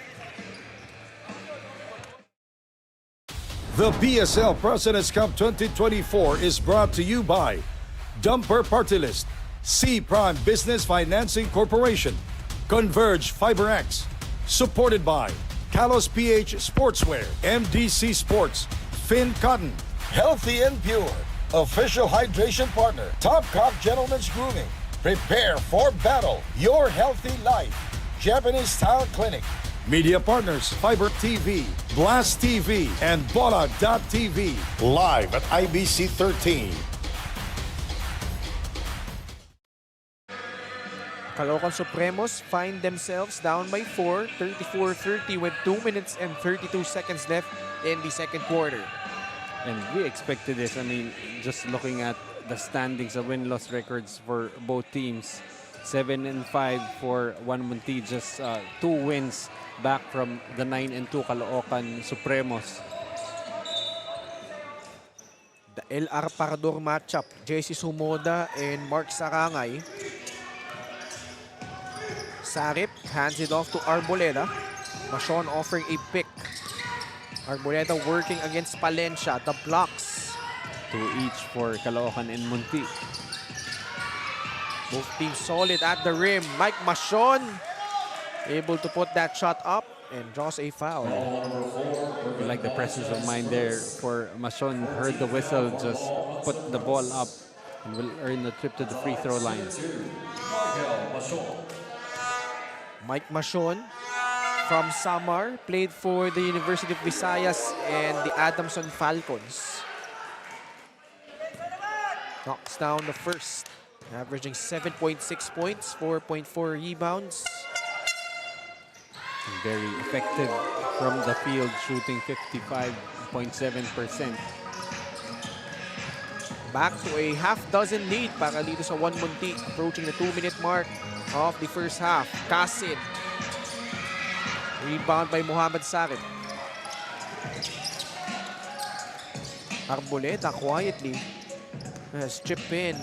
The PSL President's Cup 2024 is brought to you by Dumper Party List, C Prime Business Financing Corporation, Converge FiberX, supported by Kalos PH Sportswear, MDC Sports, Finn Cotton, Healthy and Pure, official hydration partner, Top Cop Gentlemen's Grooming, Prepare for Battle, Your Healthy Life, Japanese Style Clinic, media partners, Fiber TV, Blast TV, and Bola.tv, live at IBC 13. Caloocan Supremos find themselves down by 4, 34-30 with 2 minutes and 32 seconds left in the second quarter. And we expected this. I mean, just looking at the standings, the win-loss records for both teams, 7-5 for 1MUNTI, just 2 wins back from the 9-2 Caloocan Supremos. The LR Parador matchup, JC Sumoda and Mark Sarangay. Sarip hands it off to Arboleda. Mashon offering a pick. Arboleda working against Palencia. The blocks. 2 each for Caloocan and Munti. Both teams solid at the rim. Mike Mashon able to put that shot up and draws a foul. I like the presence of mind there for Mashon. Heard the whistle, just put the ball up and will earn the trip to the free throw line. Mike Mashon from Samar, played for the University of Visayas and the Adamson Falcons. Knocks down the first, averaging 7.6 points, 4.4 rebounds. Very effective from the field, shooting 55.7%. Back to a half-dozen lead para dito sa 1MUNTI, approaching the 2-minute mark of the first half. Kasid. Rebound by Muhammad Sarip. Arboleda quietly has chipped in.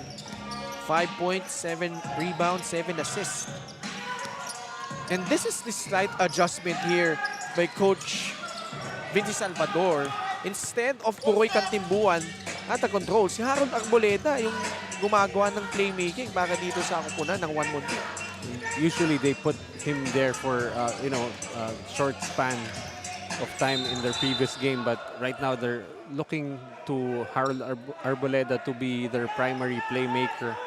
5 points, 7 rebounds, 7 assists. And this is the slight adjustment here by Coach Vinci Salvador. Instead of Puroy Cantimbuan at the control, si Harold Arboleda yung gumagawa ng playmaking para dito sa kupunan ng 1MUNTI. Usually they put him there for short span of time in their previous game, but right now they're looking to Harold Arboleda to be their primary playmaker.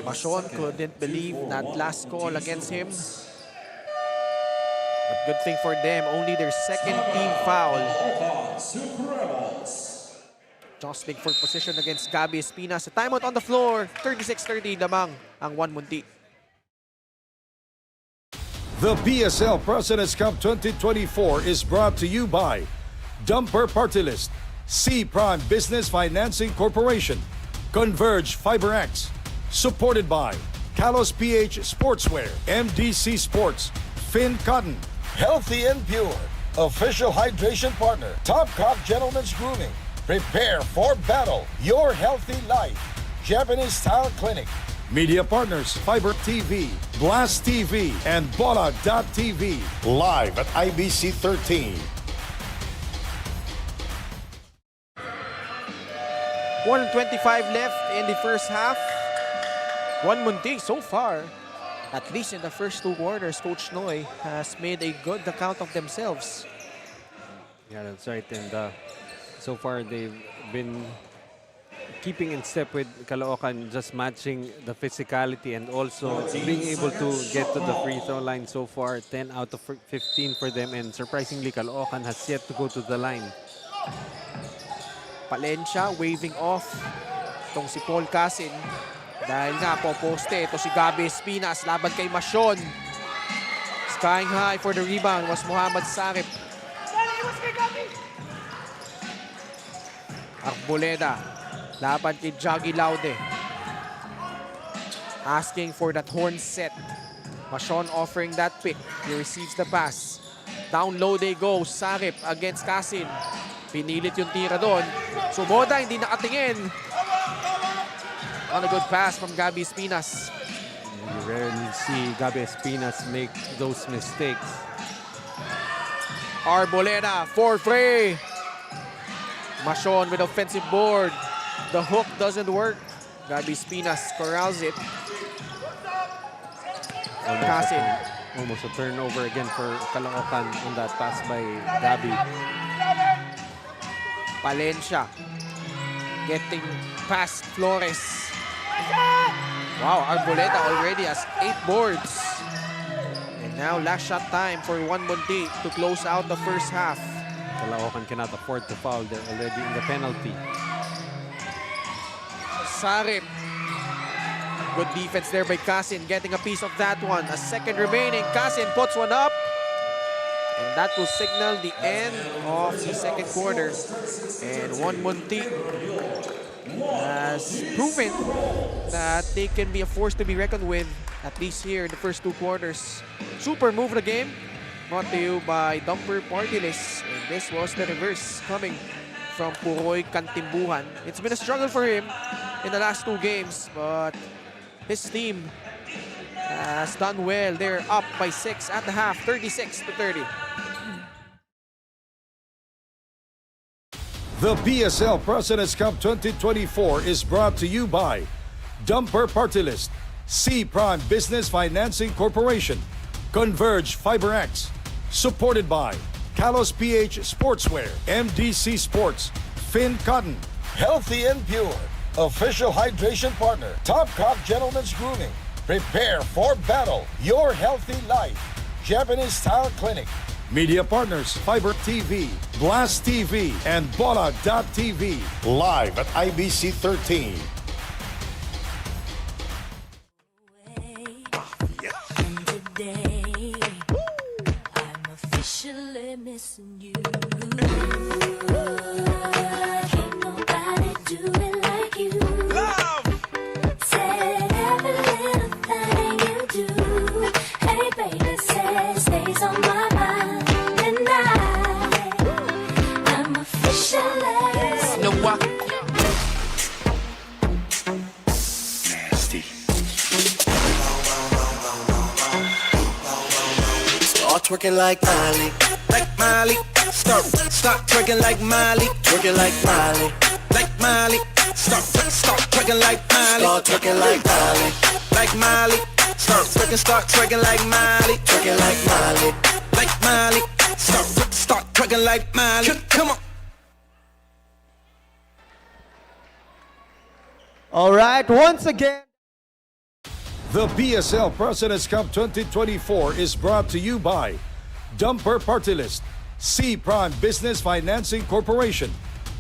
Mashon couldn't believe that last call against him. But good thing for them, only their second team foul. Jostling for position against Gabi Espinas. A timeout on the floor, 36-30 lamang ang 1MUNTI. The PSL President's Cup 2024 is brought to you by Dumper Party List, C Prime Business Financing Corporation, Converge FiberX, supported by Kalos PH Sportswear, MDC Sports, Finn Cotton, Healthy and Pure, official hydration partner, Top Cop Gentlemen's Grooming, prepare for battle, your healthy life, Japanese Style Clinic, media partners, Fiber TV, Blast TV, and Bola.tv, live at IBC 13. 1:25 left in the first half. 1MUNTI so far, at least in the first 2 quarters, Coach Noy has made a good account of themselves. Yeah, that's right. And so far they've been keeping in step with Caloocan, just matching the physicality and also being able to get to the free throw line so far. 10 out of 15 for them, and surprisingly Caloocan has yet to go to the line. Palencia waving off itong si Paul Casin. Dahil nga po poste, ito si Gabi Espinas laban kay Mashon. Skying high for the rebound was Muhammad Sarip. Arboleda laban kay Jaggy Laude. Asking for that horn set. Mashon offering that pick. He receives the pass. Down low they go. Sarip against Casin. Pinilit yung tira doon. Sumoda hindi nakatingin. On a good pass from Gabi Espinas. You rarely see Gabi Espinas make those mistakes. Arboleda for free. Mashon with offensive board. The hook doesn't work. Gabi Espinas corrals it. Almost a turnover again for Caloocan on that pass by Gabi. Palencia getting past Flores. Wow, Arboleda already has 8 boards. And now last shot time for 1MUNTI to close out the first half. Caloocan cannot afford to foul. They're already in the penalty. Sarip. Good defense there by Casin, getting a piece of that one. A second remaining. Casin puts one up. And that will signal the end of the second quarter. And 1MUNTI has proven that they can be a force to be reckoned with, at least here in the first 2 quarters. Super move of the game, brought to you by Dumper Partylist. And this was the reverse coming from Puroy Kantimbuhan. It's been a struggle for him in the last 2 games, but his team has done well. They're up by 6 at the half, 36-30. The PSL President's Cup 2024 is brought to you by Dumper Partylist, C Prime Business Financing Corporation, Converge FiberX, supported by Kalos PH Sportswear, MDC Sports, Finn Cotton, Healthy and Pure, official hydration partner, Top Cop Gentlemen's Grooming, prepare for battle, your healthy life, Japanese Style Clinic, media partners, Fiber TV, Blast TV, and Bola.tv, live at IBC 13. And today, I'm officially missing you. Can't nobody do it like you. Said every little thing you do. Hey baby, said stays on my mind. And I'm officially. No, what? Start twerking like Miley, like Miley. Start twerking like Miley, twerking like Miley, like Miley. Start twerking like Miley, start twerking like Miley, like Miley. Start twerking like Miley, twerking like Miley, like Miley. Start twerking like Miley. Come on. All right, once again. The PSL President's Cup 2024 is brought to you by Dumper Partylist, C Prime Business Financing Corporation,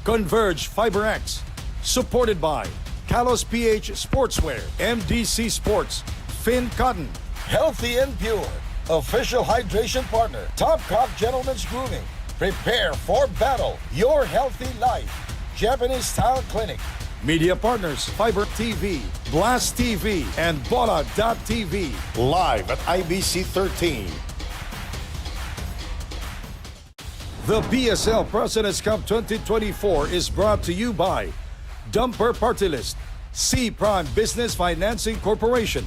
Converge FiberX, supported by Kalos PH Sportswear, MDC Sports, Finn Cotton, Healthy and Pure, official hydration partner, Top Cop Gentlemen's Grooming, prepare for battle, your healthy life, Japanese Style Clinic, media partners, Fiber TV, Blast TV, and Bola.tv, live at IBC 13. The PSL President's Cup 2024 is brought to you by Dumper Partylist, C Prime Business Financing Corporation,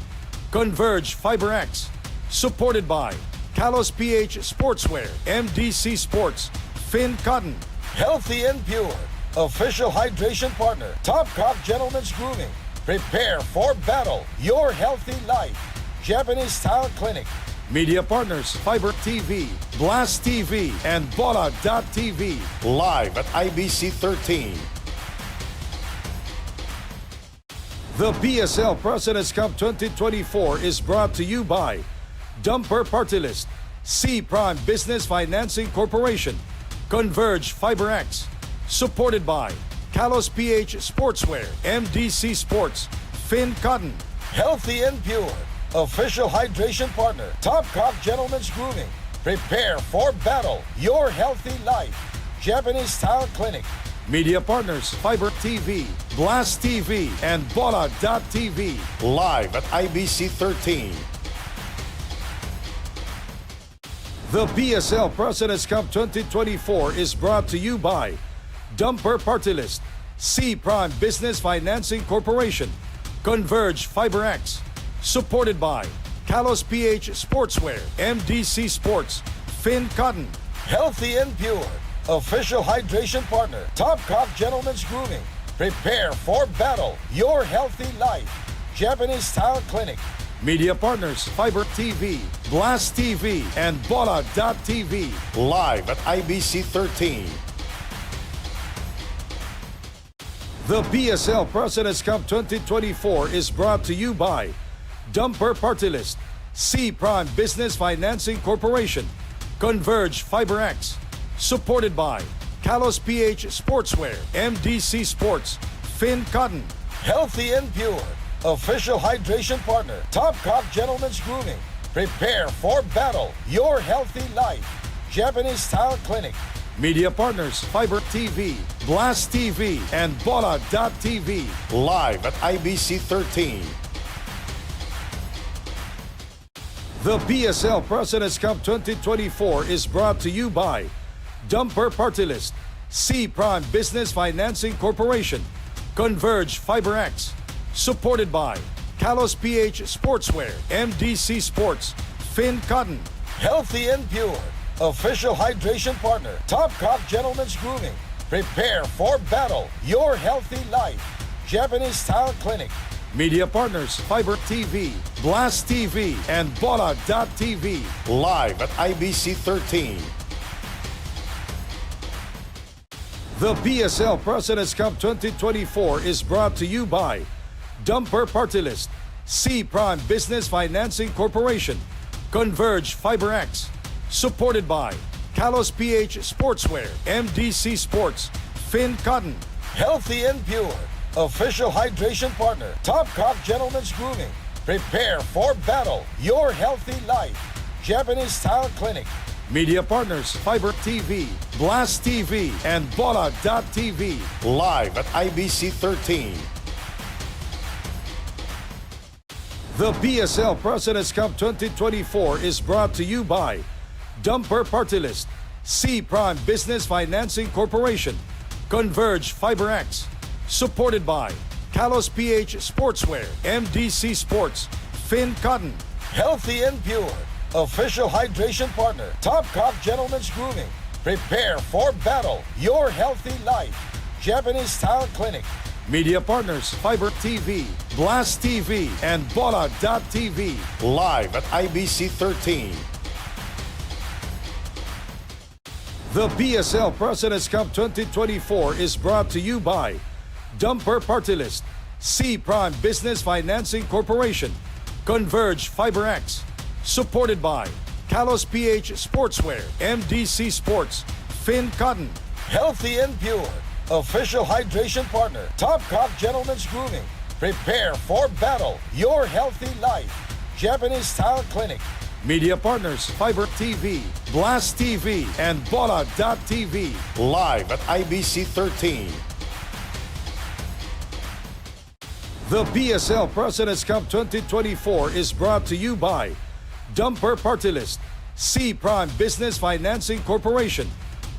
Converge FiberX, supported by Kalos PH Sportswear, MDC Sports, Finn Cotton, Healthy and Pure, official hydration partner, Top Cop Gentlemen's Grooming, prepare for battle, your healthy life, Japanese Style Clinic, media partners, Fiber TV, Blast TV, and Bola.tv, live at IBC 13. The PSL President's Cup 2024 is brought to you by Dumper Partylist, C Prime Business Financing Corporation, Converge FiberX, supported by Kalos PH Sportswear, MDC Sports, Finn Cotton, Healthy and Pure, official hydration partner, Top Cop Gentlemen's Grooming, prepare for battle, your healthy life, Japanese Style Clinic, media partners, Fiber TV, Blast TV, and Bola.tv, live at IBC 13. The PSL President's Cup 2024 is brought to you by Dumper Partylist, C Prime Business Financing Corporation, Converge FiberX, supported by Kalos PH Sportswear, MDC Sports, Finn Cotton, Healthy and Pure, official hydration partner, Top Cop Gentlemen's Grooming, prepare for battle, your healthy life, Japanese Style Clinic, media partners, Fiber TV, Blast TV, and Bola.tv, live at IBC 13. The PSL President's Cup 2024 is brought to you by Dumper Partylist, C Prime Business Financing Corporation, Converge FiberX, supported by Kalos PH Sportswear, MDC Sports, Finn Cotton, Healthy and Pure, official hydration partner, Top Cop Gentlemen's Grooming, prepare for battle, your healthy life, Japanese Style Clinic, Media partners, Fiber TV, Blast TV, and Bola.tv. Live at IBC 13. The PSL President's Cup 2024 is brought to you by Dumper Party List, C Prime Business Financing Corporation, Converge FiberX, supported by Kalos PH Sportswear, MDC Sports, Finn Cotton, Healthy and Pure, official hydration partner, Topcock Gentlemen's Grooming, prepare for battle, your healthy life, Japanese Style Clinic, media partners, Fiber TV, Blast TV, and Bola.tv, live at IBC 13. The PSL President's Cup 2024 is brought to you by Dumper Party List, C Prime Business Financing Corporation, Converge FiberX, supported by Kalos PH Sportswear, MDC Sports, Finn Cotton, Healthy and Pure, official hydration partner, Topcock Gentlemen's Grooming, prepare for battle, your healthy life, Japanese Style Clinic, media partners, Fiber TV, Blast TV, and Bola.tv, live at IBC 13. The PSL President's Cup 2024 is brought to you by Dumper Party List, C Prime Business Financing Corporation, Converge FiberX, supported by Kalos PH Sportswear, MDC Sports, Finn Cotton, Healthy and Pure, official hydration partner, Topcock Gentlemen's Grooming, prepare for battle, your healthy life, Japanese Style Clinic, media partners, Fiber TV, Blast TV, and Bola.tv, live at IBC 13. The PSL President's Cup 2024 is brought to you by Dumper Party List, C Prime Business Financing Corporation, Converge FiberX, supported by Kalos PH Sportswear, MDC Sports, Finn Cotton, Healthy and Pure, official hydration partner, Topcock Gentlemen's Grooming, prepare for battle, your healthy life, Japanese Style Clinic, media partners, Fiber TV, Blast TV, and Bola.tv, live at IBC 13. The PSL President's Cup 2024 is brought to you by Dumper Party List, C Prime Business Financing Corporation,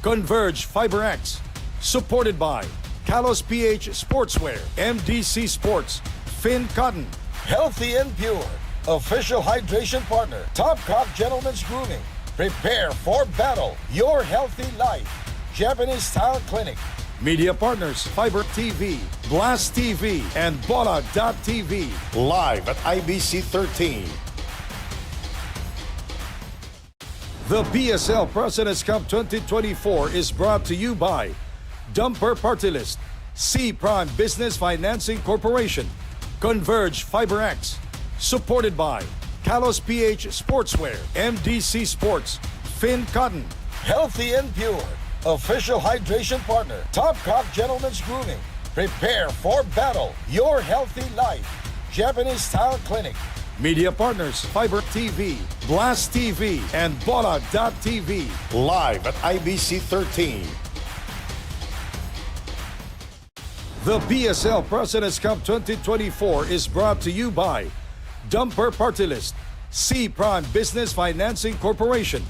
Converge FiberX, supported by Kalos PH Sportswear, MDC Sports, Finn Cotton, Healthy and Pure, official hydration partner, Topcock Gentlemen's Grooming, prepare for battle, your healthy life, Japanese Style Clinic, media partners, Fiber TV, Blast TV, and Bola.tv, live at IBC 13. The PSL President's Cup 2024 is brought to you by Dumper Party List, C Prime Business Financing Corporation, Converge FiberX, supported by Kalos PH Sportswear, MDC Sports, Finn Cotton, Healthy and Pure, official hydration partner, Topcock Gentlemen's Grooming, prepare for battle, your healthy life, Japanese Style Clinic, media partners, Fiber TV, Blast TV, and Bola.tv, live at IBC 13. The PSL President's Cup 2024 is brought to you by Dumper Party List, C Prime Business Financing Corporation,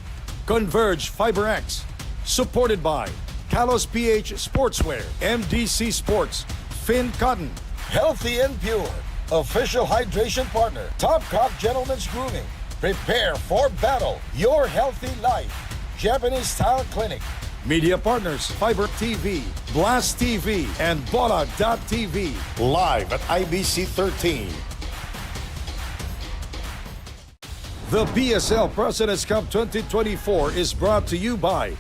Converge FiberX, supported by Kalos PH Sportswear, MDC Sports, Finn Cotton, Healthy and Pure, official hydration partner, Topcock Gentlemen's Grooming, prepare for battle, your healthy life, Japanese Style Clinic, media partners, Fiber TV, Blast TV, and Bola.tv, live at IBC 13. The PSL President's Cup 2024 is brought to you by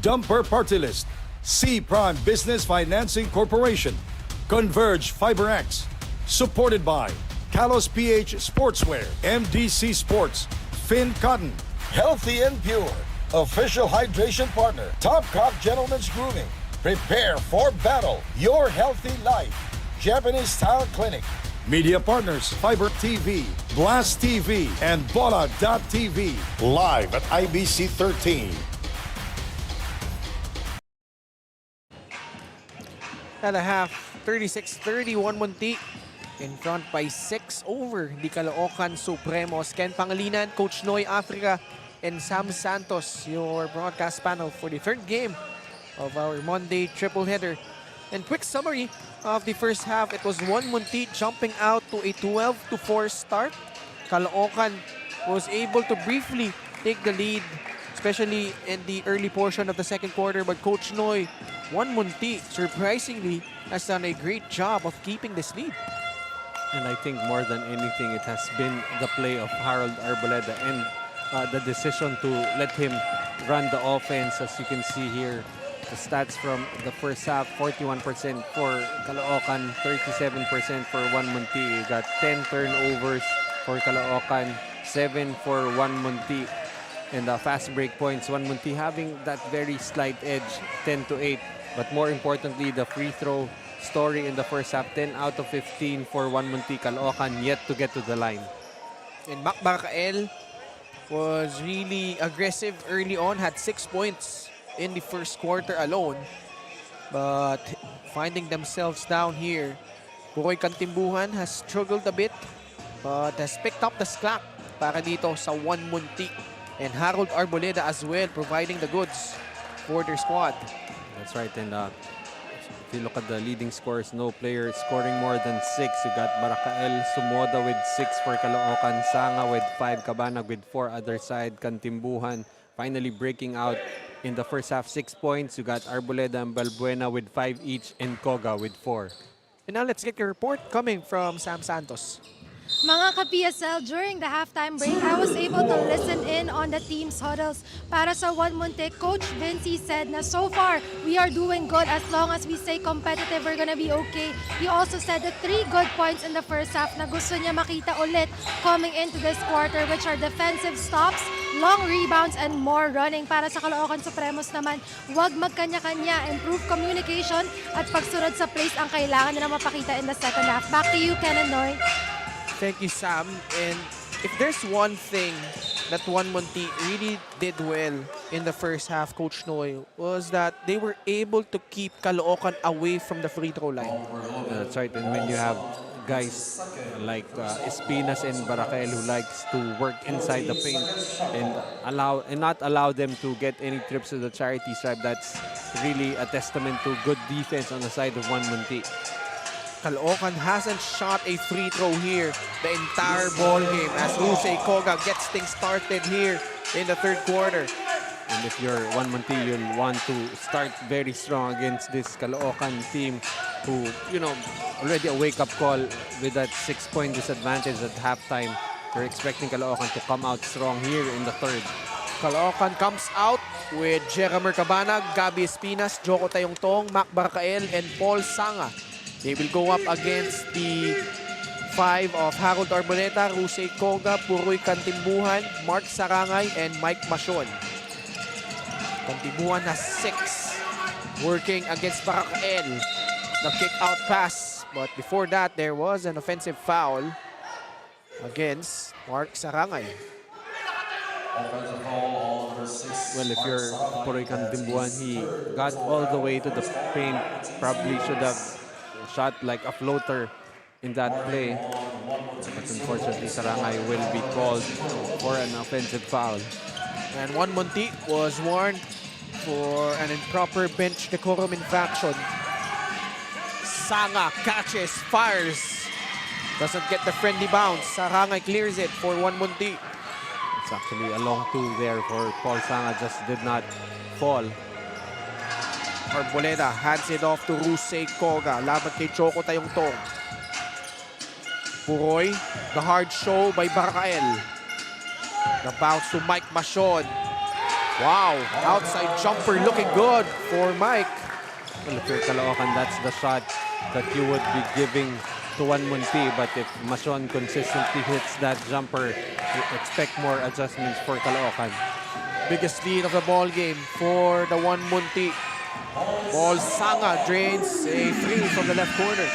Dumper Party List, C Prime Business Financing Corporation, Converge FiberX, supported by Kalos PH Sportswear, MDC Sports, Finn Cotton, Healthy and Pure, official hydration partner, Topcock Gentlemen's Grooming, prepare for battle, your healthy life, Japanese Style Clinic, media partners, Fiber TV, Blast TV, and Bola.tv, live at IBC 13. at a half. 36-30, 1MUNTI in front by 6 over the CALOOCAN Supremos. Ken Pangilinan, Coach Noy Africa, and Sam Santos, your broadcast panel for the third game of our Monday triple header. And quick summary of the first half, it was 1MUNTI jumping out to a 12-4 start. CALOOCAN was able to briefly take the lead, especially in the early portion of the second quarter. But Coach Noy, 1MUNTI, surprisingly, has done a great job of keeping this lead. And I think more than anything, it has been the play of Harold Arboleda and the decision to let him run the offense. As you can see here, the stats from the first half, 41% for CALOOCAN, 37% for 1MUNTI. You got 10 turnovers for CALOOCAN, 7 for 1MUNTI. And fast break points, 1MUNTI having that very slight edge, 10-8. But more importantly, the free throw story in the first half, 10 out of 15 for 1MUNTI. CALOOCAN yet to get to the line. And Macbarcael was really aggressive early on, had 6 points in the first quarter alone. But finding themselves down here, Bukoy Kantimbuhan has struggled a bit but has picked up the slack para dito sa 1MUNTI. And Harold Arboleda as well, providing the goods for their squad. That's right. And if you look at the leading scores, no player scoring more than 6. You got Barakael Sumoda with 6 for CALOOCAN, Sanga with 5, Cabanag with 4, other side, Kantimbuhan finally breaking out in the first half, 6 points. You got Arboleda and Balbuena with 5 each, and Koga with 4. And now let's get your report coming from Sam Santos. Mga ka-PSL, during the halftime break, I was able to listen in on the team's huddles. Para sa 1MUNTI, Coach Vinci said na so far, we are doing good as long as we stay competitive, we're gonna be okay. He also said the 3 good points in the first half na gusto niya makita ulit coming into this quarter, which are defensive stops, long rebounds, and more running. Para sa CALOOCAN Supremos naman, huwag magkanya-kanya, improve communication at pagsunod sa plays ang kailangan nila mapakita in the second half. Back to you, Ken and Noy. Thank you, Sam. And if there's one thing that 1MUNTI really did well in the first half, Coach Noy, was that they were able to keep CALOOCAN away from the free throw line. That's right. And when you have guys like Espinas and Barakael who likes to work inside the paint and not allow them to get any trips to the charity stripe, that's really a testament to good defense on the side of 1MUNTI. CALOOCAN hasn't shot a free throw here the entire ball game as Rusey Koga gets things started here in the third quarter. And if you're 1MUNTI, you'll want to start very strong against this CALOOCAN team who, you know, already a wake-up call with that 6-point disadvantage at halftime. We're expecting CALOOCAN to come out strong here in the third. CALOOCAN comes out with Jeramer Cabanag, Gabi Espinas, Joko Tayongtong, Mac Barcael, and Paul Sanga. They will go up against the 5 of Harold Arboleta, Rusey Koga, Puroy Kantimbuhan, Mark Sarangay, and Mike Mashon. Kantimbuhan has 6 working against Barakael. The kick-out pass. But before that, there was an offensive foul against Mark Sarangay. Well, if you're Puroy Kantimbuhan, he got all the way to the paint. Probably should have shot like a floater in that play. But unfortunately, Sarangay will be called for an offensive foul. And 1MUNTI was warned for an improper bench decorum infraction. Sanga catches, fires. Doesn't get the friendly bounce. Sarangay clears it for 1MUNTI. It's actually a long two there for Paul Sanga, just did not fall. Arboleda hands it off to Rusey Koga. Laban kay Joko Tayongtong. Puroy, the hard show by Barakael. The bounce to Mike Mashon. Wow, outside jumper looking good for Mike. Well, if you're CALOOCAN, that's the shot that you would be giving to 1MUNTI. But if Mashon consistently hits that jumper, you expect more adjustments for CALOOCAN. Biggest lead of the ball game for the 1MUNTI. Paul Sanga drains a 3 from the left corner.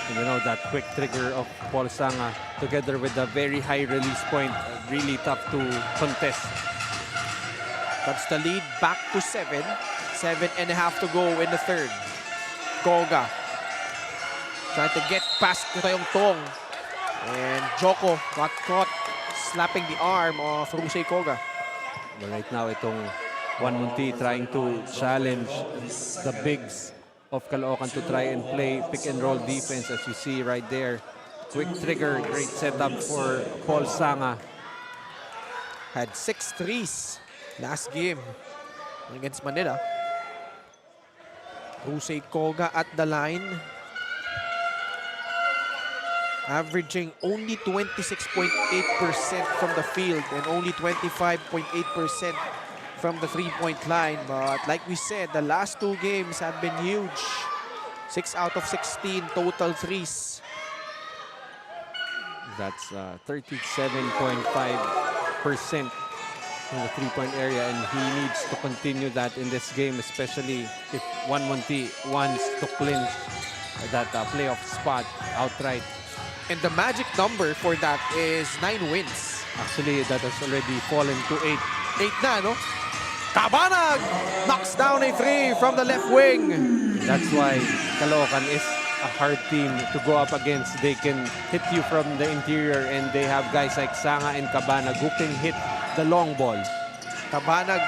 And you know, that quick trigger of Paul Sanga together with a very high release point, really tough to contest. Cuts the lead back to 7. 7.5 to go in the third. Koga. Trying to get past Tayong Tong. And Joko got caught slapping the arm of Rusey Koga. But right now, itong 1MUNTI trying to challenge the bigs of Caloocan to try and play pick and roll defense, as you see right there. Quick trigger, great setup for Paul Sanga. Had 6 threes last game against Manila. Rusey Koga at the line. Averaging only 26.8% from the field and only 25.8% from the three-point line. But like we said, the last 2 games have been huge. 6 out of 16 total threes. That's 37.5% in the three-point area, and he needs to continue that in this game, especially if 1MUNTI wants to clinch that playoff spot outright. And the magic number for that is 9 wins. Actually, that has already fallen to 8. 8 na, no? Cabanag knocks down a 3 from the left wing. That's why Caloocan is a hard team to go up against. They can hit you from the interior, and they have guys like Sanga and Cabanag who can hit the long ball. Cabanag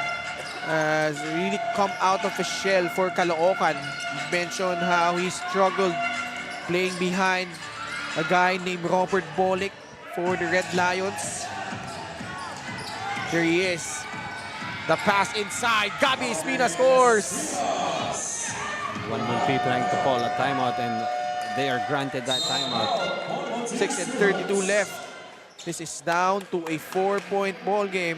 has really come out of his shell for Caloocan. You mentioned how he struggled playing behind a guy named Robert Bolick for the Red Lions. Here he is. The pass inside. Gabby Espina scores. 1MUNTI trying to call a timeout, and they are granted that timeout. 6:32 left. This is down to a 4-point ball game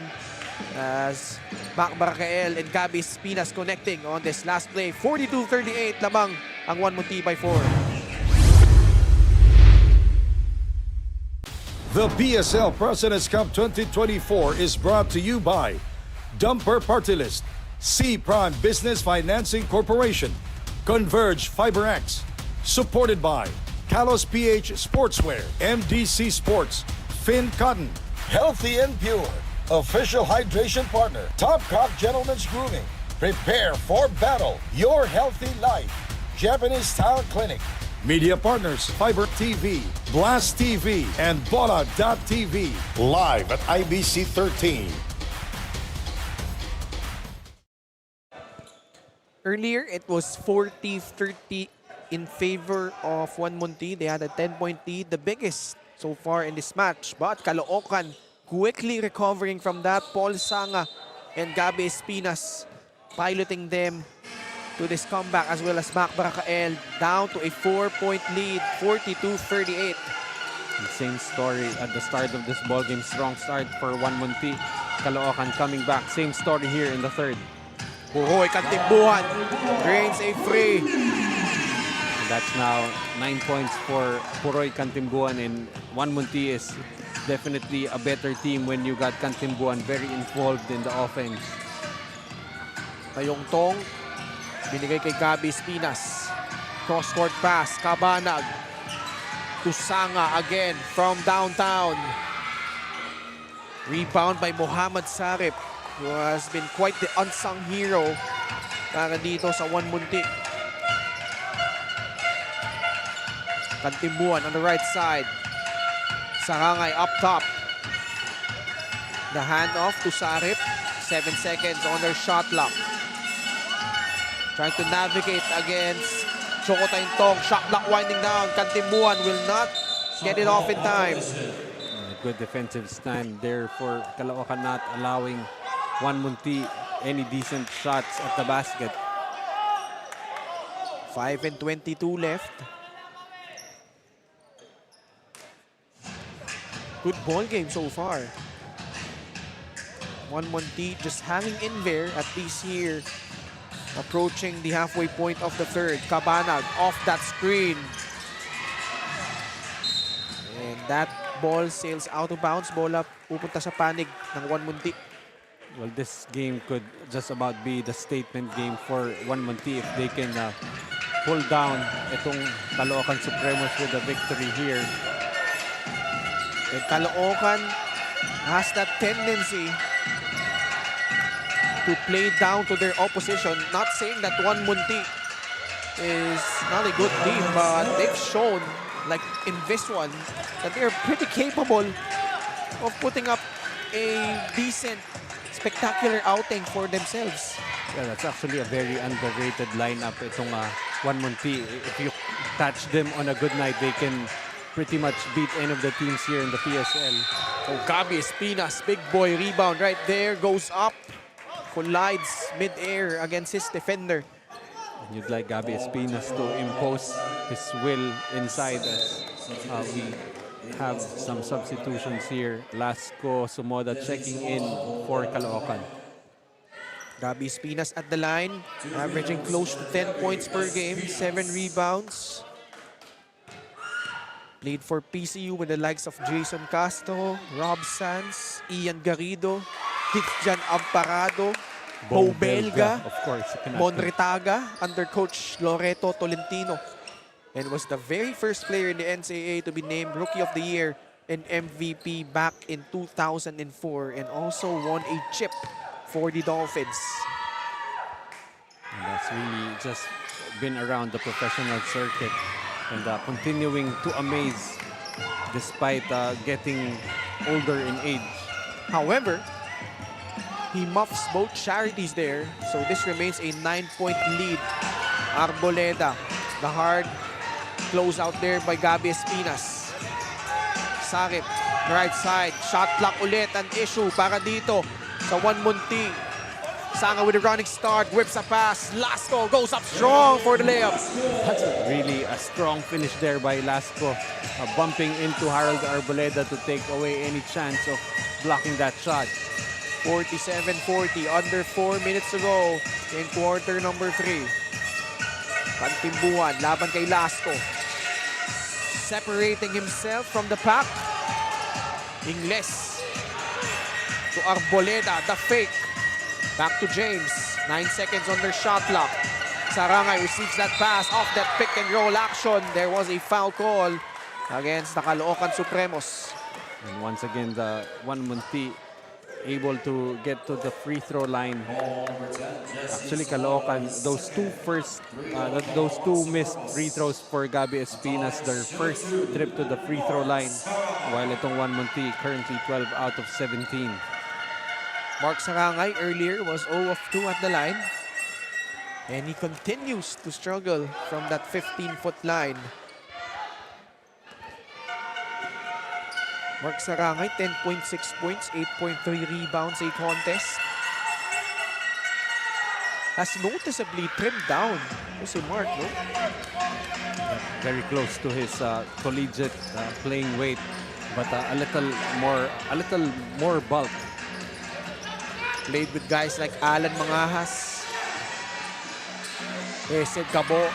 as Mac Barcael and Gabby Espinas connecting on this last play. 42-38 lamang ang 1MUNTI by 4. The PSL President's Cup 2024 is brought to you by Dumper Party List, C Prime Business Financing Corporation, Converge FiberX, supported by Kalos PH Sportswear, MDC Sports, Finn Cotton, Healthy and Pure, official hydration partner, Topcock Gentlemen's Grooming, prepare for battle, your healthy life, Japanese Style Clinic, media partners, Fiber TV, Blast TV, and Bola.tv, live at IBC 13. Earlier, it was 40-30 in favor of 1MUNTI. They had a 10-point lead, the biggest so far in this match. But Caloocan quickly recovering from that. Paul Sanga and Gabby Espinas piloting them to this comeback, as well as Mac Barcael down to a 4-point lead, 42-38. Same story at the start of this ball game. Strong start for 1MUNTI. Caloocan coming back. Same story here in the third. Puhoy Kantimbuhan drains a free. And that's now 9 points for Puroy Kantimbuhan, and 1MUNTI is definitely a better team when you got Kantimbuhan very involved in the offense. Tayong Tong binigay kay Gabby Espinas. Cross-court pass, Cabanag to Sanga again from downtown. Rebound by Muhammad Sarip, who has been quite the unsung hero para dito sa 1MUNTI. Kantimbuhan on the right side. Sarangay up top. The handoff to Sarip. 7 seconds on their shot clock. Trying to navigate against Choco Tayong. Shot clock winding down. Kantimbuhan will not get it off in time. Good defensive stand there for Caloocan, not allowing 1MUNTI any decent shots at the basket. 5:22 left. Good ball game so far. 1MUNTI just hanging in there at least here. Approaching the halfway point of the third. Cabanag off that screen. And that ball sails out of bounds. Bola pupunta sa panig ng 1MUNTI. Well, this game could just about be the statement game for 1MUNTI if they can pull down itong Caloocan Supremos with a victory here. And Caloocan has that tendency to play down to their opposition. Not saying that 1MUNTI is not a good team, but they've shown, like in this one, that they're pretty capable of putting up a decent, spectacular outing for themselves. Yeah, that's actually a very underrated lineup. Itong 1MUNTI. If you catch them on a good night, they can pretty much beat any of the teams here in the PSL. Oh, Gabi Espinas, big boy rebound right there, goes up, collides mid-air against his defender. And you'd like Gabi Espinas to impose his will inside as we have some substitutions here. Lasco, Sumoda checking in for Caloocan. Gabi Espinas at the line, averaging close to 10 points per game, 7 rebounds. Played for PCU with the likes of Jason Castro, Rob Sanz, Ian Garrido, Christian Amparado, Bo Belga, of course. Monretaga under coach Loreto Tolentino, and was the very first player in the NCAA to be named Rookie of the Year and MVP back in 2004, and also won a chip for the Dolphins. And that's really just been around the professional circuit and continuing to amaze despite getting older in age. However, he muffs both charities there, so this remains a 9-point lead. Arboleda, the hard close out there by Gabi Espinas. Sarip, right side, shot clock ulit an issue para dito sa 1MUNTI. Sanga with a running start, whips a pass. Lasco goes up strong for the layup. That's really a strong finish there by Lasco, bumping into Harold Arboleda to take away any chance of blocking that shot. 47-40, under 4 minutes to go in quarter number 3. Kantimbuan, laban kay Lasco. Separating himself from the pack. Ingles to Arboleda, the fake. Back to James, 9 seconds on their shot clock. Sarangay receives that pass off that pick and roll action. There was a foul call against the Caloocan Supremos. And once again, the 1MUNTI able to get to the free throw line. Actually, Caloocan, those two missed free throws for Gabi Espinas, their first trip to the free throw line, while itong 1MUNTI currently 12 out of 17. Mark Sarangay earlier was 0 of 2 at the line. And he continues to struggle from that 15-foot line. Mark Sarangay, 10.6 points, 8.3 rebounds a contest. Has noticeably trimmed down. Si Mark, no? Very close to his collegiate playing weight, but a little more bulk. Played with guys like Alan Mangahas, Sid Cabo,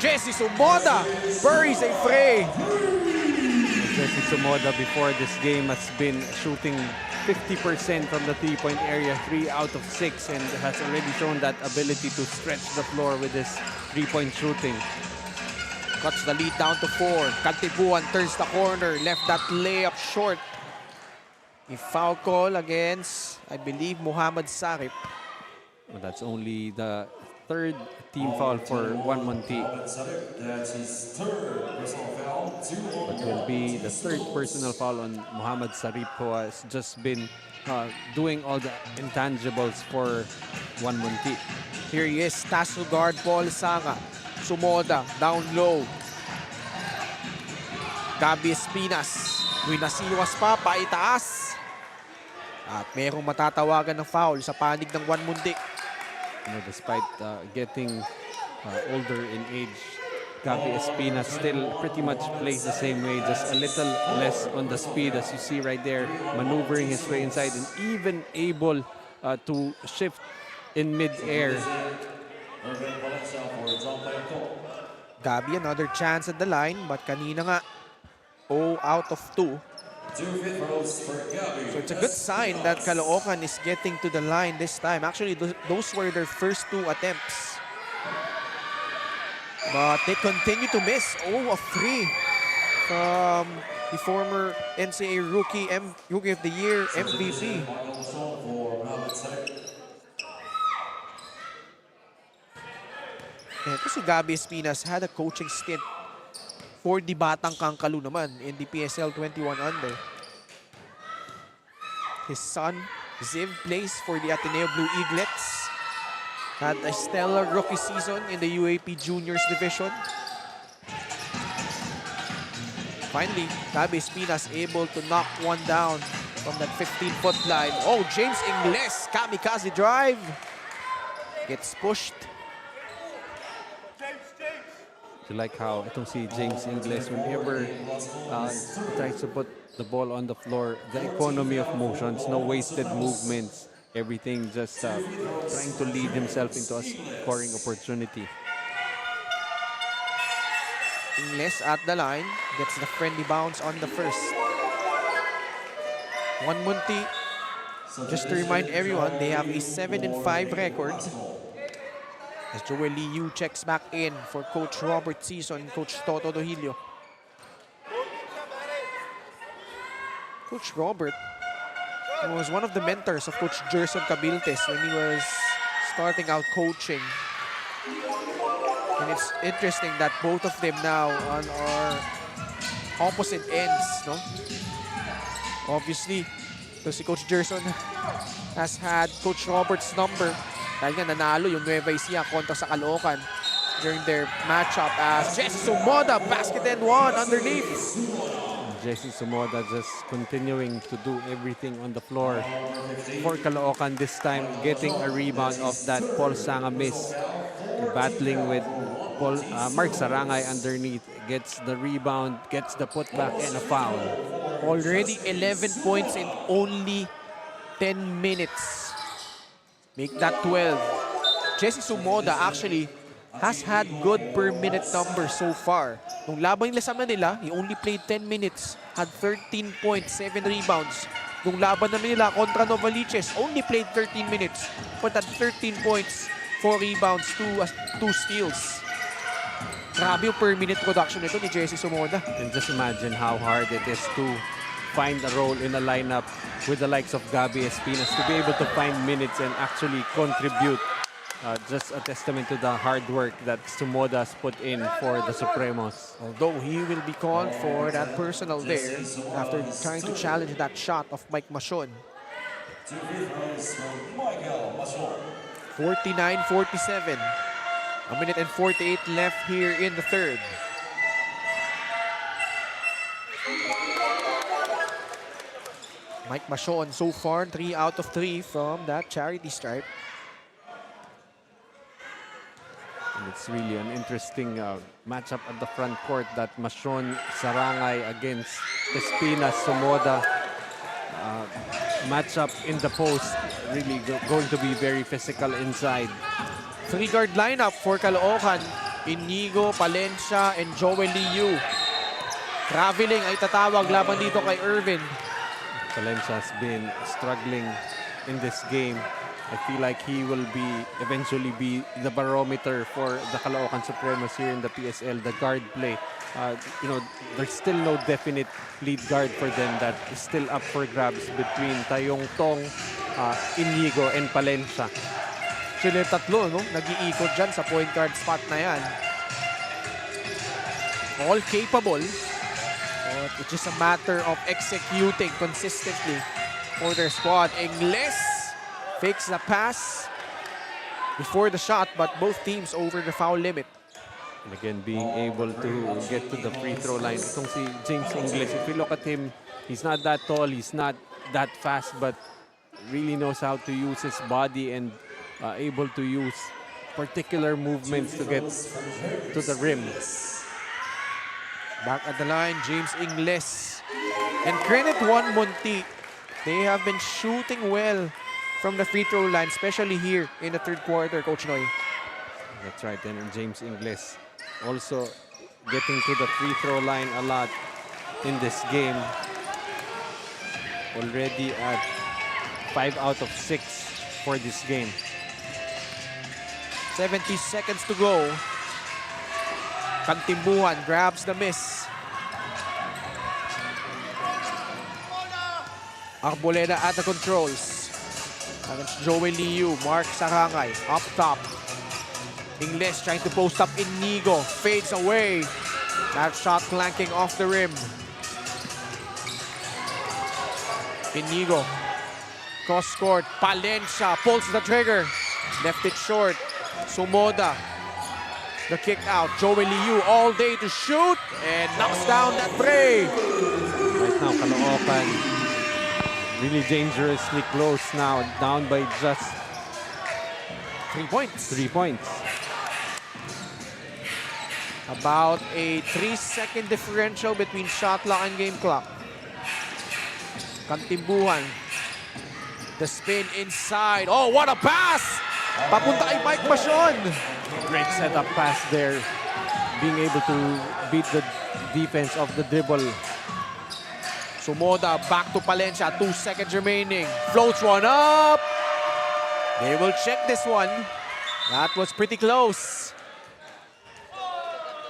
Jesse Sumoda buries a fray. Jesse Sumoda before this game has been shooting 50% from the three-point area, 3 out of 6, and has already shown that ability to stretch the floor with his three-point shooting. Cuts the lead down to 4. Kantibuan turns the corner, left that layup short. A foul call against, I believe, Muhammad Sarip. Well, that's only the third team foul for 1MUNTI. That's his third personal foul. But will be the third personal foul on Muhammad Sarip, who has just been doing all the intangibles for 1MUNTI. Here he is, Tasso guard Paul Sanga. Sumoda, down low. Gabi Espinas. Winasiwas pa, paitaas. At merong matatawagan ng foul sa panig ng 1MUNTI. Despite getting older in age, Gabi Espinas still pretty much plays the same way, just a little less on the speed, as you see right there, maneuvering his way inside and even able to shift in mid-air. Gabi, another chance at the line, but kanina nga, 0 out of 2. So it's a good sign that Caloocan is getting to the line this time. Actually, those were their first 2 attempts. But they continue to miss. 0 of 3 from the former NCAA Rookie of the Year MVP. Ito si Gabby Espinas had a coaching stint for the Batang Kangkalu naman in the PSL 21 under. His son, Ziv, plays for the Ateneo Blue Eaglets. Had a stellar rookie season in the UAP Juniors Division. Finally, Gabby Espinas able to knock one down from that 15-foot line. Oh, James Ingles, kamikaze drive. Gets pushed. You like how itong si James Ingles, whenever tries to put the ball on the floor, the economy of motions, no wasted movements, everything just trying to lead himself into a scoring opportunity. Ingles at the line, gets the friendly bounce on the first. 1MUNTI, just to remind everyone, they have a 7-5 record. As Joel Liu checks back in for Coach Robert Season and Coach Toto Dohilio. Coach Robert was one of the mentors of Coach Gerson Cabiltes when he was starting out coaching. And it's interesting that both of them now are opposite ends, no? Obviously, si Coach Gerson has had Coach Robert's number dahil nga nanalo yung Nueva Ecija kontra sa Caloocan during their matchup as Jesse Sumoda, basket and one underneath. Jesse Sumoda just continuing to do everything on the floor for Caloocan, this time getting a rebound of that Paul Sanga miss. Battling with Mark Sarangay underneath, gets the rebound, gets the putback and a foul. Already 11 points in only 10 minutes. Make that 12. Jesse Sumoda actually has had good per minute numbers so far. Nung laban nila sa Manila, he only played 10 minutes, had 13 points, 7 rebounds. Nung laban naman nila kontra Novaliches, only played 13 minutes, but had 13 points, 4 rebounds, 2 steals. Grabe yung per minute production nito ni Jesse Sumoda. And just imagine how hard it is to find a role in a lineup with the likes of Gabby Espinas to be able to find minutes and actually contribute. Just a testament to the hard work that Sumoda has put in for the Supremos. Although he will be called for that personal there after trying to challenge that shot of Mike Machon. 49-47. A minute and 48 left here in the third. Mike Machon so far 3 out of 3 from that charity stripe. And it's really an interesting matchup at the front court, that Machon Sarangay against Espinas Sumoda. Matchup in the post, really going to be very physical inside. 3-guard lineup for Caloocan. Inigo, Palencia, and Joel Liu. Traveling ay tatawag laban dito kay Irvin. Palencia has been struggling in this game. I feel like he will eventually be the barometer for the Caloocan Supremos here in the PSL, the guard play. There's still no definite lead guard for them. That is still up for grabs between Tayong Tong, Inigo, and Palencia. Sila tatlo, no? Nag-iikot dyan sa point guard spot na yan. All capable. But it's just a matter of executing consistently for their squad. Ingles fakes the pass before the shot, but both teams over the foul limit. And again, being able to get to the free throw line. Itong si James Ingles, if you look at him, he's not that tall, he's not that fast, but really knows how to use his body and able to use particular movements to get to the rim. Back at the line, James Ingles. And credit 1MUNTI. They have been shooting well from the free throw line, especially here in the third quarter, Coach Noy. That's right, and James Ingles also getting to the free throw line a lot in this game. Already at 5 out of 6 for this game. 70 seconds to go. Kantimbuhan grabs the miss. Arboleda at the controls. Against Joel Liu, Mark Sarangay up top. Ingles trying to post up Inigo. Fades away. That shot clanking off the rim. Inigo. Cross court. Palencia pulls the trigger. Left it short. Sumoda. The kick out. Joey Liu all day to shoot. And knocks down that three. Right now, Caloocan really dangerously close now. Down by just 3 points. 3 points. About a 3-second differential between shot clock and game clock. Kantimbuhan. The spin inside. Oh, what a pass! Papunta kay Mike Masion. Great setup pass there. Being able to beat the defense of the dribble. Sumoda back to Palencia. 2 seconds remaining. Floats one up. They will check this one. That was pretty close.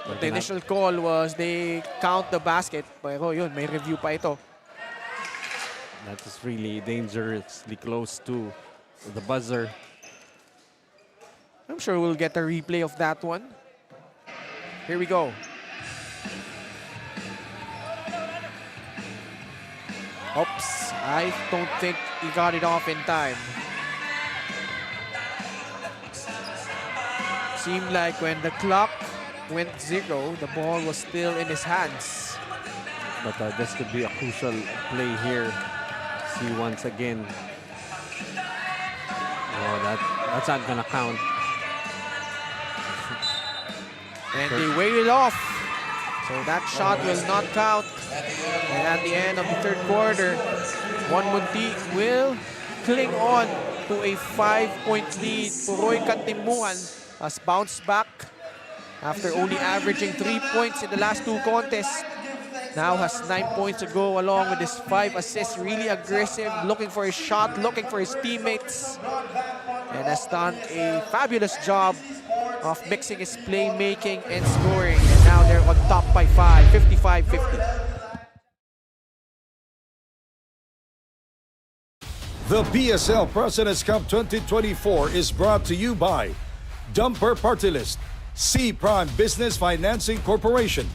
But the initial call was they count the basket. Pero yun, may review pa ito. That is really dangerously close to the buzzer. I'm sure we'll get a replay of that one. Here we go. Oops, I don't think he got it off in time. Seemed like when the clock went 0, the ball was still in his hands. But this could be a crucial play here. See once again. Oh, that's not gonna count. And they waited off. So that shot will not count. And at the end of the third quarter, 1MUNTI will cling on to a 5-point lead. Puroy Kantimbuhan has bounced back after only averaging 3 points in the last 2 contests. Now has 9 points to go along with his 5 assists. Really aggressive, looking for his shot, looking for his teammates. And has done a fabulous job of mixing his playmaking and scoring. And now they're on top by 5, 55-50. The PSL President's Cup 2024 is brought to you by Dumper Party List, C Prime Business Financing Corporation,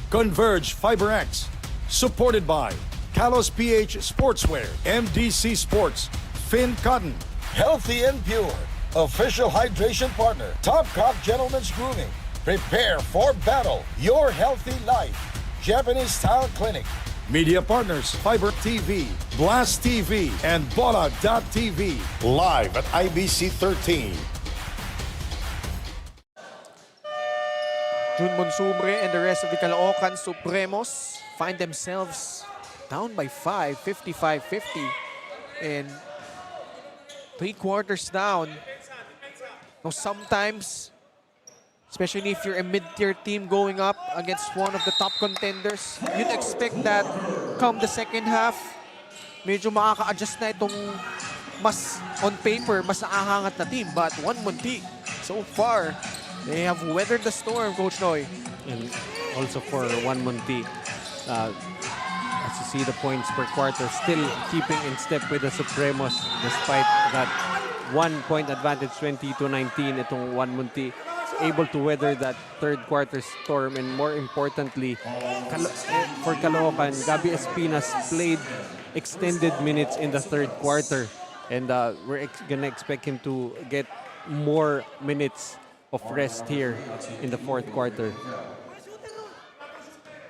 Converge FiberX, supported by Kalos PH Sportswear, MDC Sports, Finn Cotton, Healthy and Pure, official hydration partner, Top Cop Gentlemen's Grooming, Prepare for Battle, Your Healthy Life, Japanese Style Clinic, media partners, Fiber TV, Blast TV, and Bolag.tv, live at IBC 13. Jun Monsumre and the rest of the Caloocan Supremos find themselves down by 5, 55-50. And 3 quarters down. Now sometimes, especially if you're a mid-tier team going up against one of the top contenders, you'd expect that come the second half, medyo makaka-adjust na itong mas on paper, mas nakahangat na team. But 1MUNTI, so far, they have weathered the storm, Coach Noy. And also for 1MUNTI, as you see the points per quarter, still keeping in step with the Supremos despite that 1-point advantage, 20-19. Itong 1MUNTI able to weather that third quarter storm, and more importantly, for Caloocan, Gabi Espinas played extended minutes in the third quarter, and we're gonna expect him to get more minutes of rest here in the fourth quarter.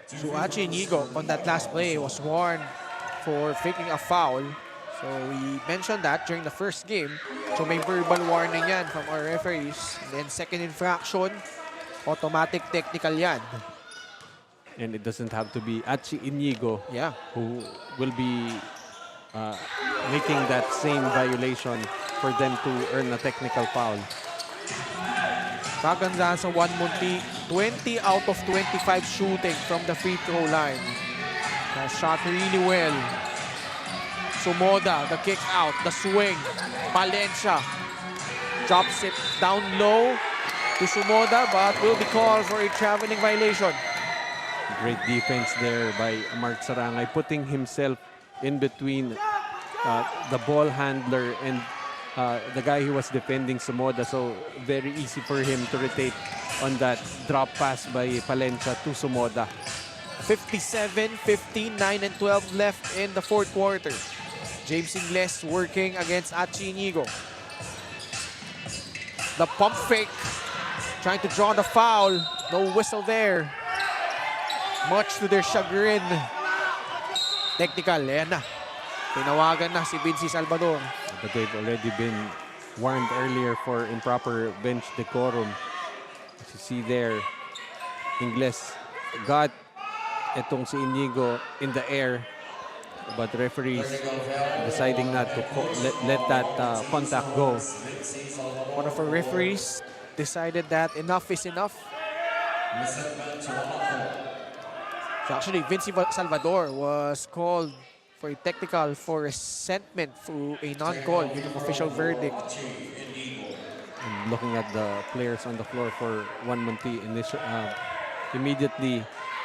Suachi Inigo on that last play was warned for faking a foul. So we mentioned that during the first game. So may verbal warning yan from our referees. And then second infraction, automatic technical yan. And it doesn't have to be Achi Inigo who will be making that same violation for them to earn a technical foul. Kagandahan sa 1MUNTI, 20 out of 25 shooting from the free throw line. Shot really well. Sumoda, the kick out, the swing. Palencia drops it down low to Sumoda, but will be called for a traveling violation. Great defense there by Mark Sarangay, putting himself in between the ball handler and the guy who was defending Sumoda, so very easy for him to rotate on that drop pass by Palencia to Sumoda. 57, 15, 9 and 12 left in the fourth quarter. James Ingles working against Achi Inigo. The pump fake, trying to draw the foul. No whistle there. Much to their chagrin. Technical, ayan na. Tinawagan na si Vinci Salvador. But they've already been warned earlier for improper bench decorum. As you see there, Ingles got itong si Inigo in the air, but referees deciding not to let that contact go. One of our referees decided that enough is enough. So actually, Vinci Salvador was called for a technical for resentment through a non-call with an official verdict. And looking at the players on the floor for 1MUNTI, immediately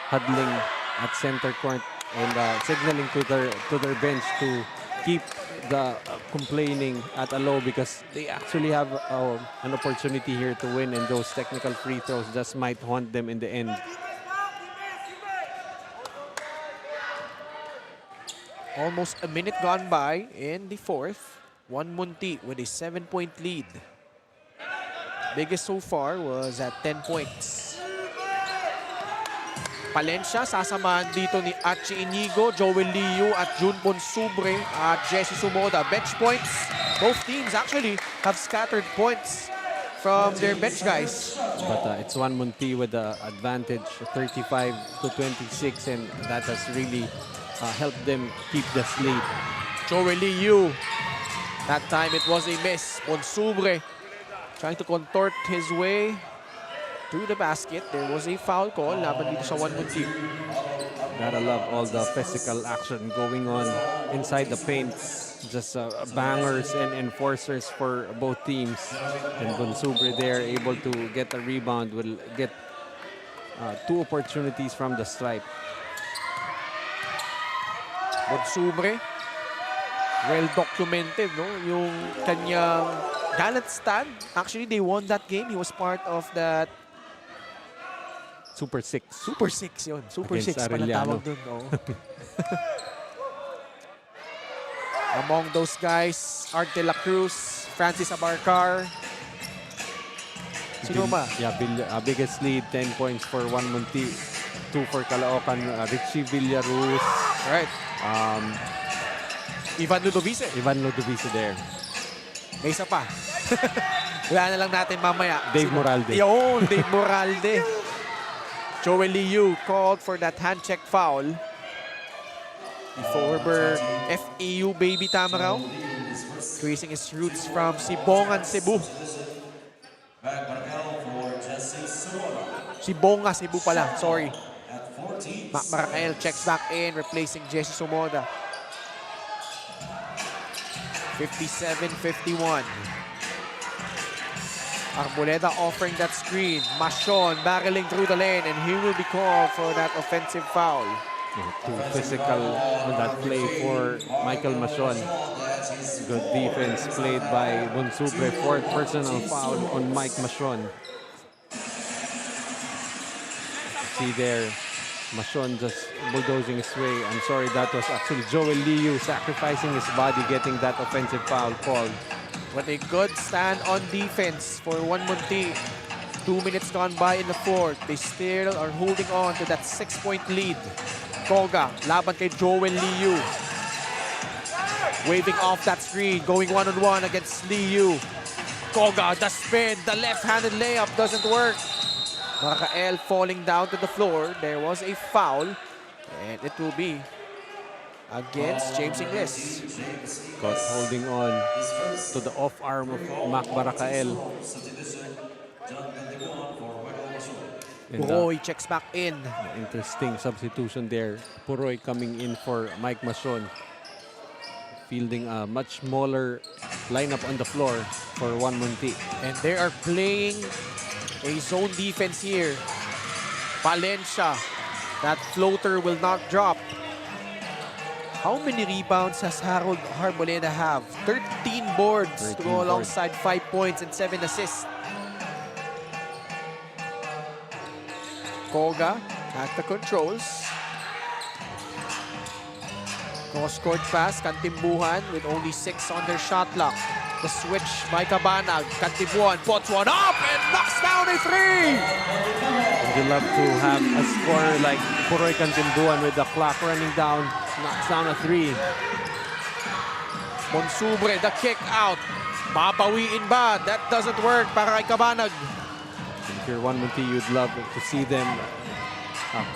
huddling at center court and signaling to their bench to keep the complaining at a low, because they actually have an opportunity here to win, and those technical free throws just might haunt them in the end. Almost a minute gone by in the fourth. 1MUNTI with a 7-point lead. Biggest so far was at 10 points. Palencia, sasamahan dito ni Achi Inigo, Joel Liu at Jun Bonsubre at Jesse Sumoda. Bench points. Both teams actually have scattered points from their bench guys. But it's 1MUNTI with the advantage, 35 to 26, and that has really helped them keep the lead. Joel Liu. That time it was a miss. Bonsubre trying to contort his way to the basket. There was a foul call laban dito sa 1MUNTI. Gotta love all the physical action going on inside the paint. Just bangers and enforcers for both teams. And Bonsubre there able to get a rebound, will get 2 opportunities from the stripe. Bonsubre, well documented, no? Yung kanyang gallant stand. Actually, they won that game. He was part of that Super 6. Super 6 yun. Super Against 6 pala Arellano. tawag dun. Oh. Among those guys, Art de la Cruz, Francis Abarcar. Sino ba? Yeah, biggest lead, 10 points for 1MUNTI, 2 for Caloocan, Richie Villaruz. Right. Ivan Ludovice. Ivan Ludovice there. May isa pa. Wala na lang natin mamaya. Dave Moralde. Yun, Dave Moralde. Joel Liu called for that hand check foul. The former FEU baby, tama raw. Tracing his roots from Sibongan, Cebu. Sibonga, Cebu pala. Sorry. Mac Maracael checks back in, replacing Jesse Sumoda. 57-51. Arboleda offering that screen. Machon barreling through the lane, and he will be called for that offensive foul. Too physical on that play for Michael Machon. Good defense played by Bonsubre. 4th personal foul on Mike Machon. See there, Machon just bulldozing his way. I'm sorry, that was actually Joel Liu sacrificing his body, getting that offensive foul called. What a good stand on defense for 1MUNTI. 2 minutes gone by in the fourth. They still are holding on to that 6-point lead. Koga, laban kay Joel Liu. Waving off that screen, going one-on-one against Liu. Koga, the spin, the left-handed layup doesn't work. Maracael falling down to the floor. There was a foul, and it will be against James Ingles. Caught holding on to the off arm of Mac Maracael. Puroy checks back in. Interesting substitution there. Puroy coming in for Mike Machon. Fielding a much smaller lineup on the floor for 1MUNTI. And they are playing a zone defense here. Palencia, that floater will not drop. How many rebounds has Harold Arboleda have? 13 boards to 13 go boards. alongside 5 points and 7 assists. Koga at the controls. Cross-court pass, Kantimbuhan with only 6 on their shot clock. The switch by Cabanag. Kantimbuhan puts one up and knocks down a 3! Would you love to have a scorer like Puroy Kantimbuhan with the clock running down, knocks down a 3. Monsubre, the kick out. Papawiin ba? That doesn't work para kay Cabanag. If you're 1MUNTI, you'd love to see them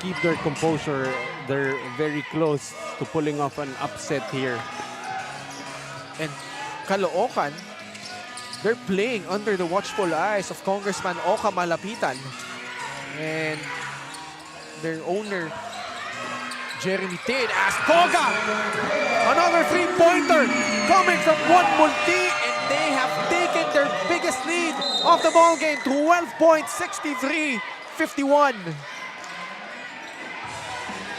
keep their composure. They're very close to pulling off an upset here. And Caloocan, they're playing under the watchful eyes of Congressman Oka Malapitan. And their owner, Jeremy Tin, asks Koga! Another three-pointer coming from 1MUNTI, and they have taken their biggest lead of the ball game, 12 points, 63-51.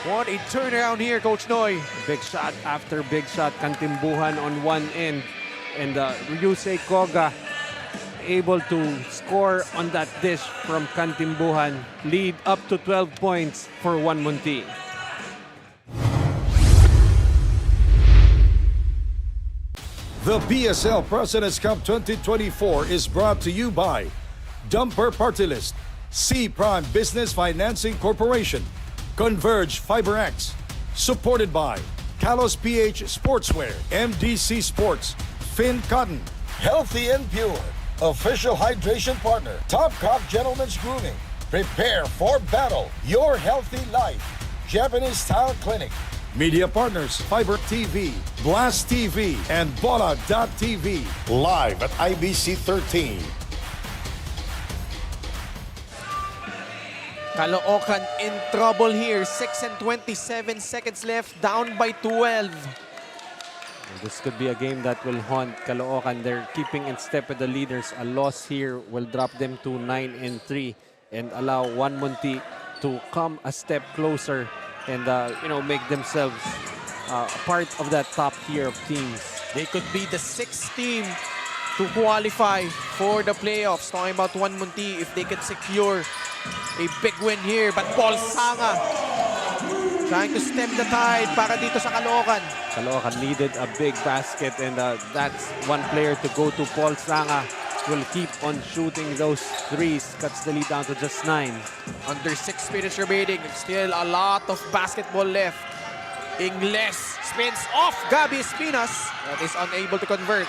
What a turnaround here, Coach Noy. Big shot after big shot. Kantimbuhan on one end. And Ryusei Koga able to score on that dish from Kantimbuhan. Lead up to 12 points for 1MUNTI. The PSL President's Cup 2024 is brought to you by Dumper Party List, C Prime Business Financing Corporation, Converge FiberX, supported by Kalos PH Sportswear, MDC Sports, Finn Cotton, Healthy and Pure, official hydration partner, Top Cop Gentlemen's Grooming, Prepare for Battle, Your Healthy Life, Japanese Style Clinic, media partners, Fiber TV, Blast TV, and Bola.tv, live at IBC 13. Caloocan in trouble here. 6 and 27 seconds left, down by 12. This could be a game that will haunt Caloocan. They're keeping in step with the leaders. A loss here will drop them to 9 and 3 and allow 1MUNTI to come a step closer and make themselves a part of that top tier of teams. They could be the 6th team to qualify for the playoffs. Talking about 1MUNTI, if they can secure a big win here. But Paul Sanga trying to stem the tide para dito sa Caloocan. Caloocan needed a big basket, and that's one player to go to. Paul Sanga will keep on shooting those threes. Cuts the lead down to just 9. Under 6 minutes remaining. Still a lot of basketball left. Ingles spins off Gabi Espinas, but is unable to convert.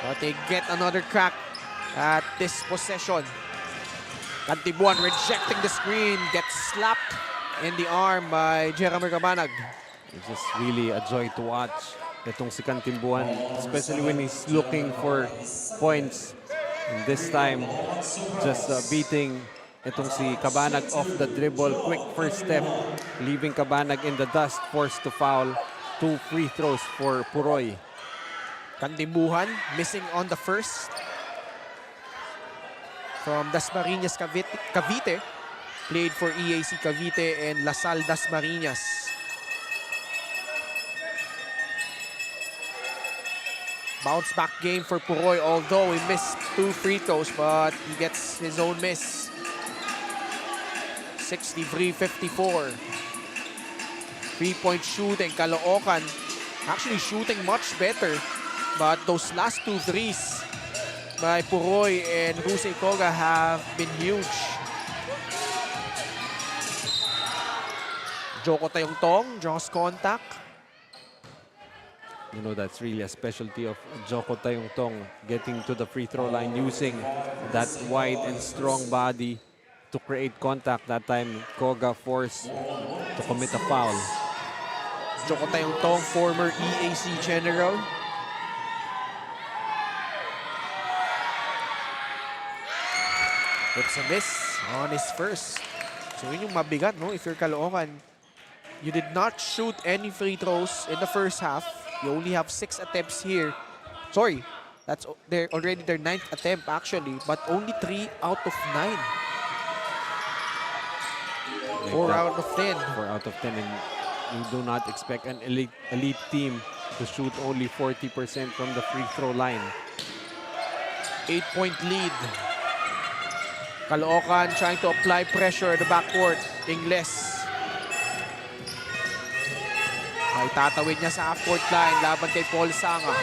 But they get another crack at this possession. Kantimbuhan rejecting the screen, gets slapped in the arm by Jeremy Cabanag. It's just really a joy to watch itong si Kantimbuhan, especially when he's looking for points. And this time, just beating itong si Cabanag off the dribble. Quick first step, leaving Cabanag in the dust, forced to foul. 2 free throws for Puroy. Kantimbuhan missing on the first. From Dasmariñas Cavite, played for EAC Cavite and Lasal Dasmariñas. Bounce back game for Puroy, although he missed 2 free throws, but he gets his own miss. 63-54. 3-point shooting, Caloocan actually shooting much better, but those last 2 threes by Puroy and Ryusei Koga have been huge. Joko Tayongtong draws contact. You know, that's really a specialty of Joko Tayongtong, getting to the free throw line using that wide and strong body to create contact. That time, Koga forced to commit a foul. Joko Tayongtong, former EAC general. It's a miss on his first. So yun yung mabigat, no? If you're Caloocan, you did not shoot any free throws in the first half. You only have 6 attempts here. Sorry, that's already their 9th attempt actually, but only 3 out of 9. 4 out of 10. 4 out of 10. And you do not expect an elite team to shoot only 40% from the free throw line. 8-point lead. Caloocan trying to apply pressure at the backcourt. Ingles. Ay tatawid niya sa half-court line laban kay Paul Sanga.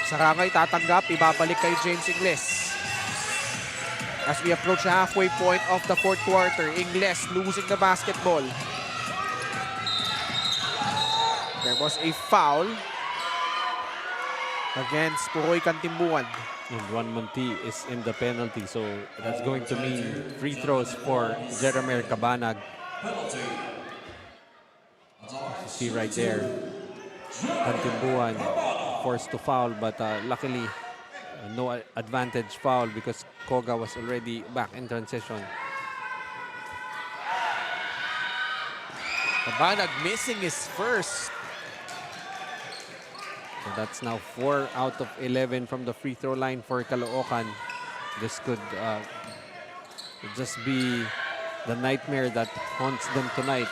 Sarangay tatanggap, ibabalik kay James Ingles. As we approach the halfway point of the fourth quarter, Ingles losing the basketball. There was a foul against Puroy Cantimbuan. And 1MUNTI is in the penalty, so that's going to mean free throws for Jeremy Cabanag. You see right there, Cantimbuan forced to foul, but luckily no advantage foul because Koga was already back in transition. Cabanag missing his first. So that's now 4 out of 11 from the free throw line for Caloocan. This could just be the nightmare that haunts them tonight.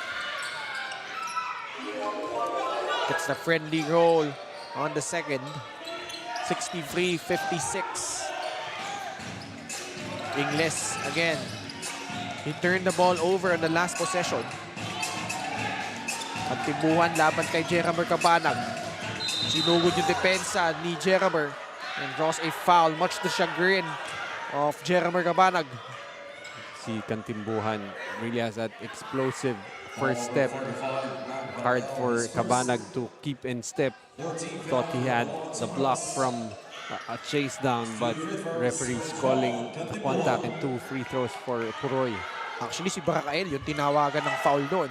It's the friendly roll on the second. 63-56. Ingles again. He turned the ball over on the last possession. Cantimbuan laban kay Jeremy Cabanag. Sinugod yung depensa ni Jeremy and draws a foul, much to chagrin of Jeremy Cabanag. Si Cantimbuan really has that explosive first step. Hard for Cabanag to keep in step. Thought he had the block from a chase down, but referees calling the contact and 2 free throws for Puroy. Actually, si Barakael yung tinawagan ng foul doon.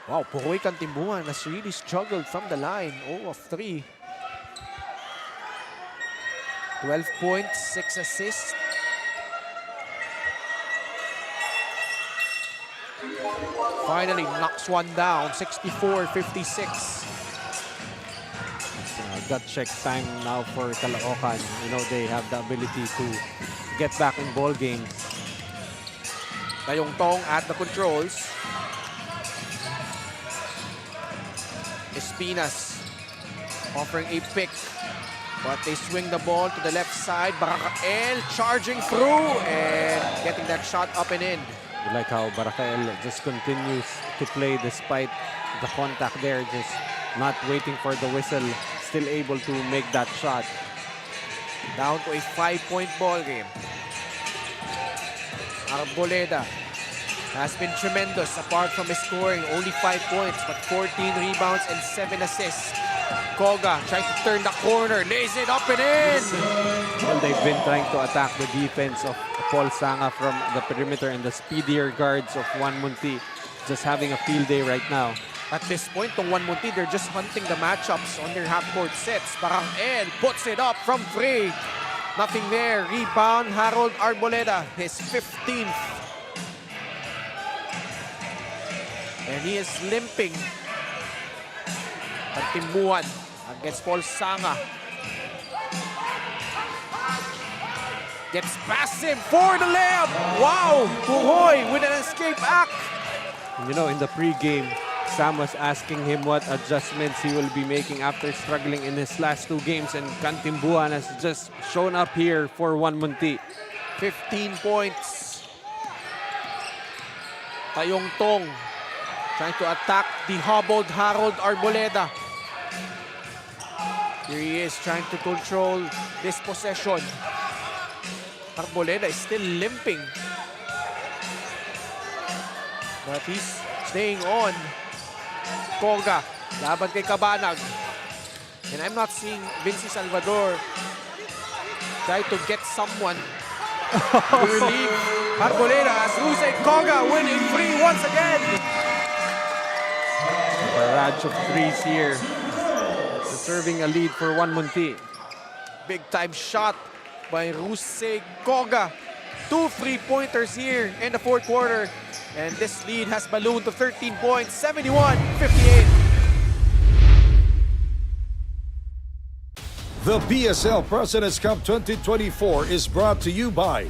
Wow, Puroy Cantimbuan has really struggled from the line. 0 of 3. 12 points, 6 assists. Finally knocks one down, 64-56. Gut check time now for Caloocan. You know, they have the ability to get back in ball games. Tayong Tong at the controls. Espinas offering a pick, but they swing the ball to the left side. Barakael charging through and getting that shot up and in. You like how Barakael just continues to play despite the contact there, just not waiting for the whistle, still able to make that shot. Down to a 5-point ball game. Arboleda has been tremendous apart from his scoring. Only 5 points, but 14 rebounds and 7 assists. Koga trying to turn the corner, lays it up and in. Well, they've been trying to attack the defense of Paul Sanga from the perimeter, and the speedier guards of 1MUNTI just having a field day right now. At this point, tong 1MUNTI, they're just hunting the matchups on their half-court sets. Barakael puts it up from 3. Nothing there. Rebound, Harold Arboleda, his 15th. And he is limping. Cantimbuan against Paul Sanga. Gets past him for the layup. Wow! Puroy with an escape act. You know, in the pregame, Sam was asking him what adjustments he will be making after struggling in his last 2 games, and Cantimbuan has just shown up here for 1MUNTI. 15 points. Tayong Tong trying to attack the hobbled Harold Arboleda. Here he is trying to control this possession. Arboleda is still limping, but he's staying on. Koga, laban kay Cabanag. And I'm not seeing Vinci Salvador try to get someone to relieve Arboleda as Rusey Koga winning 3 once again. Barrage of threes here, serving a lead for 1MUNTI. Big time shot by Rusey Koga. 2 3-pointers here in the fourth quarter. And this lead has ballooned to 13 points, 71-58. The PSL President's Cup 2024 is brought to you by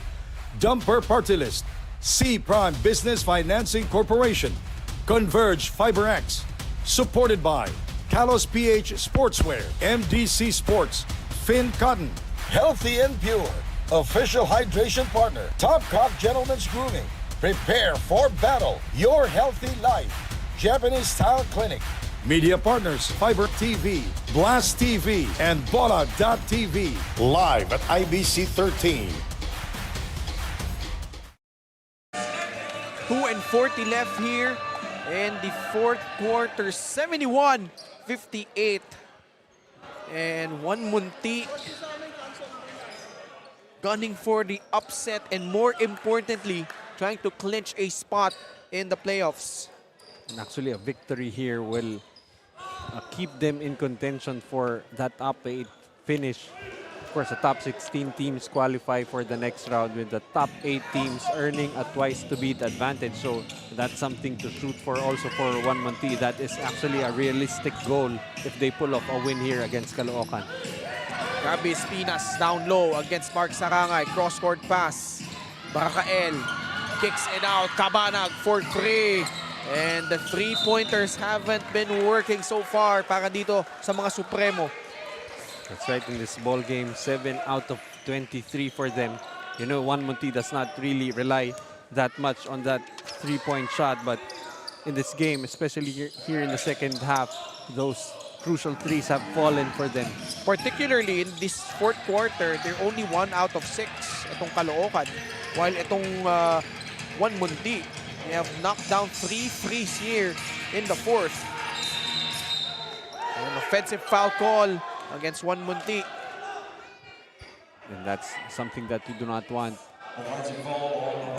Dumper Party List, C Prime Business Financing Corporation, Converge FiberX, supported by Kalos PH Sportswear, MDC Sports, Finn Cotton, Healthy and Pure, official hydration partner, Top Cop Gentlemen's Grooming, Prepare for Battle, Your Healthy Life, Japanese Style Clinic, media partners, Fiber TV, Blast TV, and Bola.tv, live at IBC 13. 2:40 left here in the fourth quarter, 71-58. And 1MUNTI gunning for the upset and more importantly, trying to clinch a spot in the playoffs. And actually, a victory here will keep them in contention for that top 8 finish. Of course, the top 16 teams qualify for the next round, with the top 8 teams earning a twice-to-beat advantage. So that's something to shoot for also for 1MUNTI. That is actually a realistic goal if they pull off a win here against Caloocan. Gabi Espinas down low against Mark Sarangay. Cross-court pass. Barakael kicks it out. Cabanag for 3. And the three-pointers haven't been working so far para dito sa mga Supremo. That's right, in this ball game, 7 out of 23 for them. You know, 1MUNTI does not really rely that much on that three-point shot, but in this game, especially here in the second half, those crucial threes have fallen for them. Particularly in this fourth quarter, they're only 1 out of 6 itong Caloocan. While itong 1MUNTI, they have knocked down 3 threes here in the fourth. An offensive foul call against 1MUNTI. And that's something that you do not want.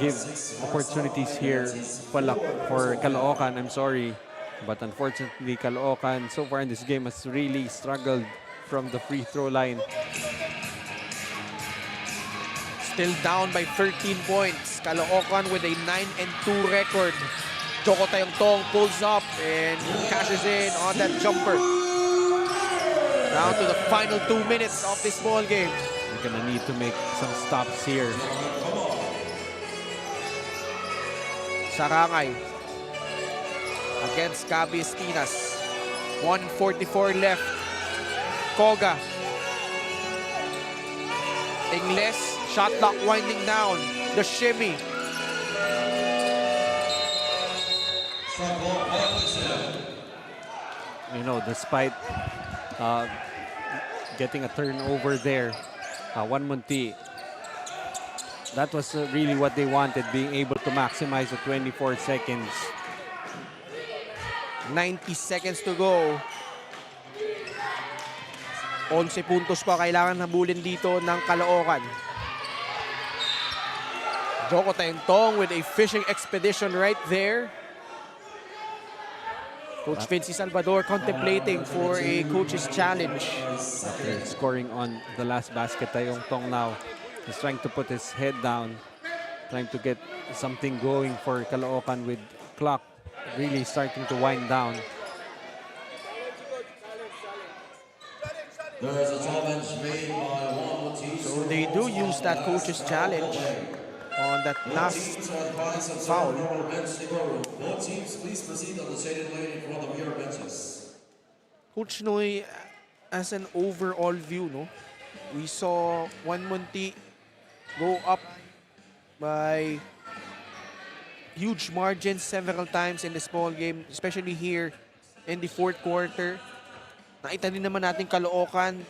Give opportunities here for Caloocan, I'm sorry. But unfortunately, Caloocan so far in this game has really struggled from the free throw line. Still down by 13 points. Caloocan with a 9-2 record. Joko Tayongtong pulls up and cashes in on that jumper. Down to the final 2 minutes of this ball game. We're gonna need to make some stops here. Sarangay against Gabi Espinas. 1:44 left. Koga. Ingles, shot clock winding down. The shimmy. You know, despite getting a turnover there, 1MUNTI, that was really what they wanted, being able to maximize the 24 seconds. 90 seconds to go. 11 puntos pa kailangan habulin dito ng Caloocan. Joko Tayongtong with a fishing expedition right there. Coach Vinci Salvador contemplating for a coach's challenge. After scoring on the last basket, Tayongtong now is trying to put his head down, trying to get something going for Caloocan with clock really starting to wind down. So they do use that coach's challenge on that last foul. Coach Noy, as an overall view, no, we saw 1MUNTI go up by huge margins several times in this ball game, especially here in the fourth quarter. Nakita din naman natin Caloocan,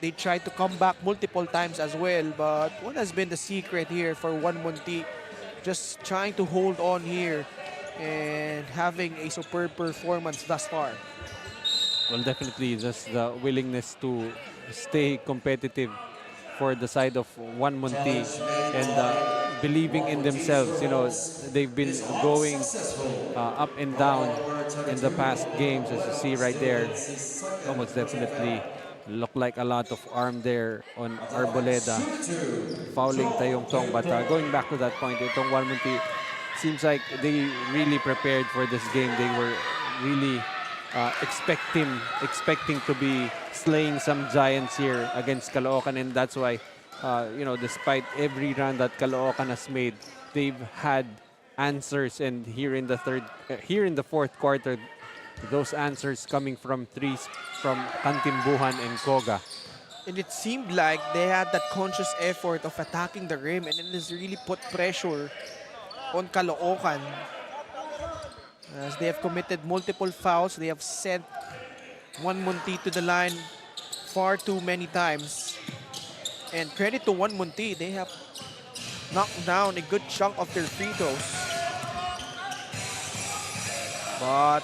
they tried to come back multiple times as well, but what has been the secret here for 1MUNTI? Just trying to hold on here and having a superb performance thus far. Well, definitely just the willingness to stay competitive for the side of 1MUNTI and believing in themselves. You know, they've been going up and down in the past games, as you see right there. Almost definitely look like a lot of arm there on Arboleda, fouling Tayongtong. But going back to that point, itong 1MUNTI, seems like they really prepared for this game. They were really expecting to be slaying some giants here against Caloocan, and that's why, you know, despite every run that Caloocan has made, they've had answers, and here in the fourth quarter, those answers coming from threes from Kantimbuhan and Koga. And it seemed like they had that conscious effort of attacking the rim, and it has really put pressure on Caloocan. As they have committed multiple fouls, they have sent 1MUNTI to the line far too many times. And credit to 1MUNTI, they have knocked down a good chunk of their free throws. But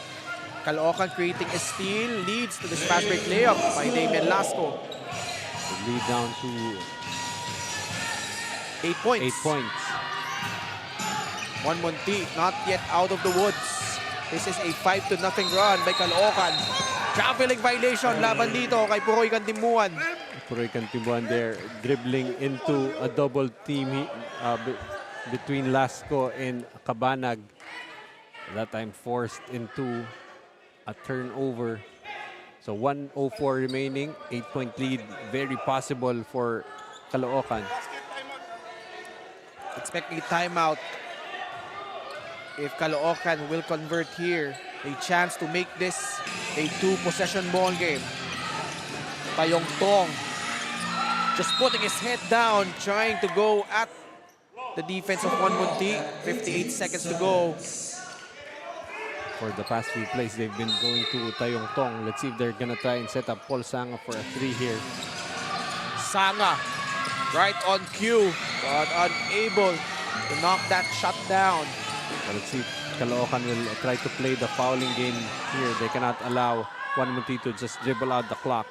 Caloocan creating a steal, leads to this fast break layup by Damian Lasco. The lead down to 8 points. 8 points. 1MUNTI not yet out of the woods. This is a 5-0 run by Caloocan. Traveling violation laban dito kay Puroy Kantimbuhan. Puroy Kantimbuhan there dribbling into a double team between Lasco and Cabanag. That time forced into a turnover. So 1:04 remaining, 8-point lead, very possible for Caloocan. Expect a timeout if Caloocan will convert here. A chance to make this a 2-possession ball game. Tayong Tong just putting his head down, trying to go at the defense of 1MUNTI. 58 seconds to go. For the past few plays, they've been going to Tayong Tong. Let's see if they're gonna try and set up Paul Sanga for a 3 here. Sanga right on cue, but unable to knock that shot down. But let's see if Caloocan will try to play the fouling game here. They cannot allow 1MUNTI to just dribble out the clock.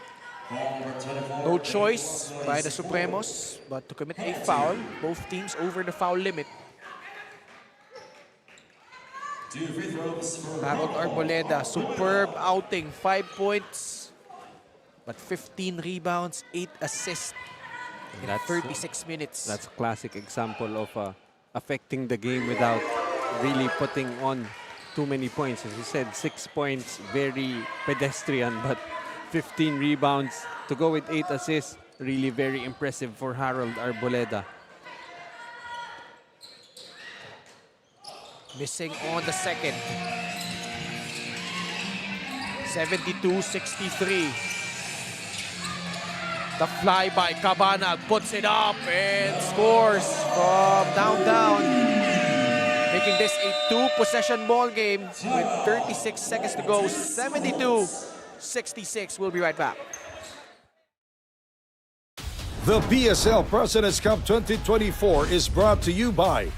No choice by the Supremos but to commit a foul. Both teams over the foul limit. Harold Arboleda, superb outing, 5 points, but 15 rebounds, 8 assists in 36 minutes. That's a classic example of affecting the game without really putting on too many points. As you said, 6 points, very pedestrian, but 15 rebounds to go with 8 assists, really very impressive for Harold Arboleda. Missing on the second. 72-63. The fly by Cabanag puts it up and scores from downtown. Making this a 2-possession ball game with 36 seconds to go. 72-66. We'll be right back. The PSL President's Cup 2024 is brought to you by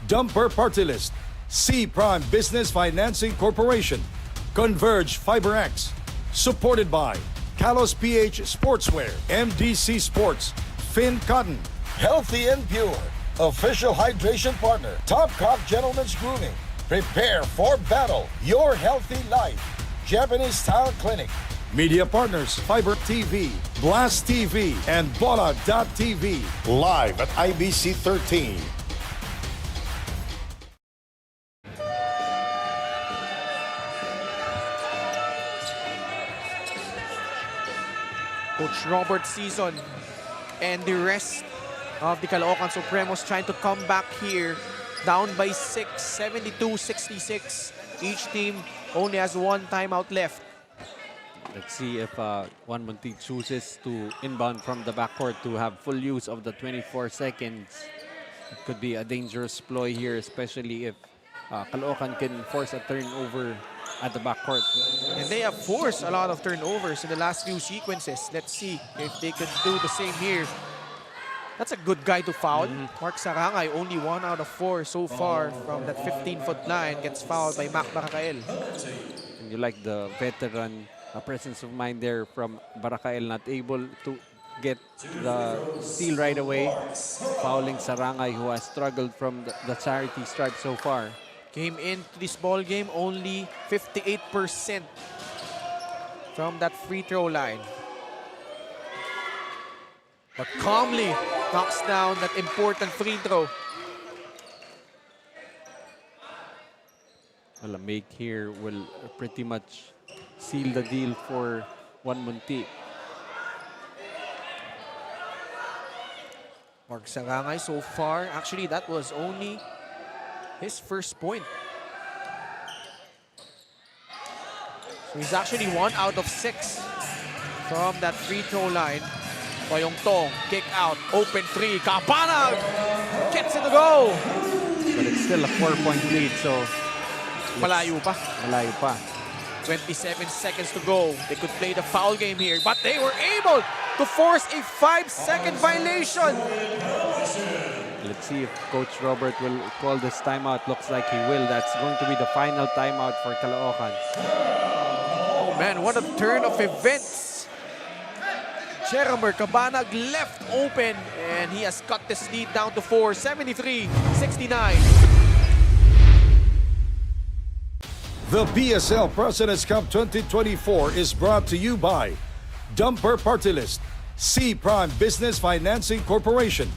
Dumper Party List, C Prime Business Financing Corporation, Converge FiberX, supported by Kalos PH Sportswear, MDC Sports, Finn Cotton, Healthy and Pure, official hydration partner, Topcock Gentlemen's Grooming, prepare for battle, your healthy life, Japanese Style Clinic, media partners, Fiber TV, Blast TV, and Bola.tv, live at IBC 13. Coach Robert Season and the rest of the Caloocan Supremos trying to come back here. Down by 6, 72-66. Each team only has 1 timeout left. Let's see if 1MUNTI chooses to inbound from the backcourt to have full use of the 24 seconds. It could be a dangerous ploy here, especially if Caloocan can force a turnover at the backcourt. And they have forced a lot of turnovers in the last few sequences. Let's see if they could do the same here. That's a good guy to foul. Mark Sarangay, only 1 out of 4 so far from that 15-foot line, gets fouled by Mac Barakael. And you like the veteran presence of mind there from Barakael, not able to get the steal right away. Fouling Sarangay, who has struggled from the charity stripe so far. Came into this ball game only 58% from that free throw line. But calmly knocks down that important free throw. Well, a make here will pretty much seal the deal for 1MUNTI. Mark Sarangay so far, actually that was only his first point. So he's actually 1 out of 6 from that free throw line. Bayong Tong, kick out, open 3, Kapanag gets it to go. But it's still a 4-point lead, so Malayo pa. malayo pa. 27 seconds to go. They could play the foul game here, but they were able to force a 5-second violation. Let's see if Coach Robert will call this timeout. Looks like he will. That's going to be the final timeout for Caloocan. Oh man, what a turn of events. Jeremy Cabanag left open, and he has cut this lead down to 4, 73-69. The PSL President's Cup 2024 is brought to you by Dumper Party List, C Prime Business Financing Corporation,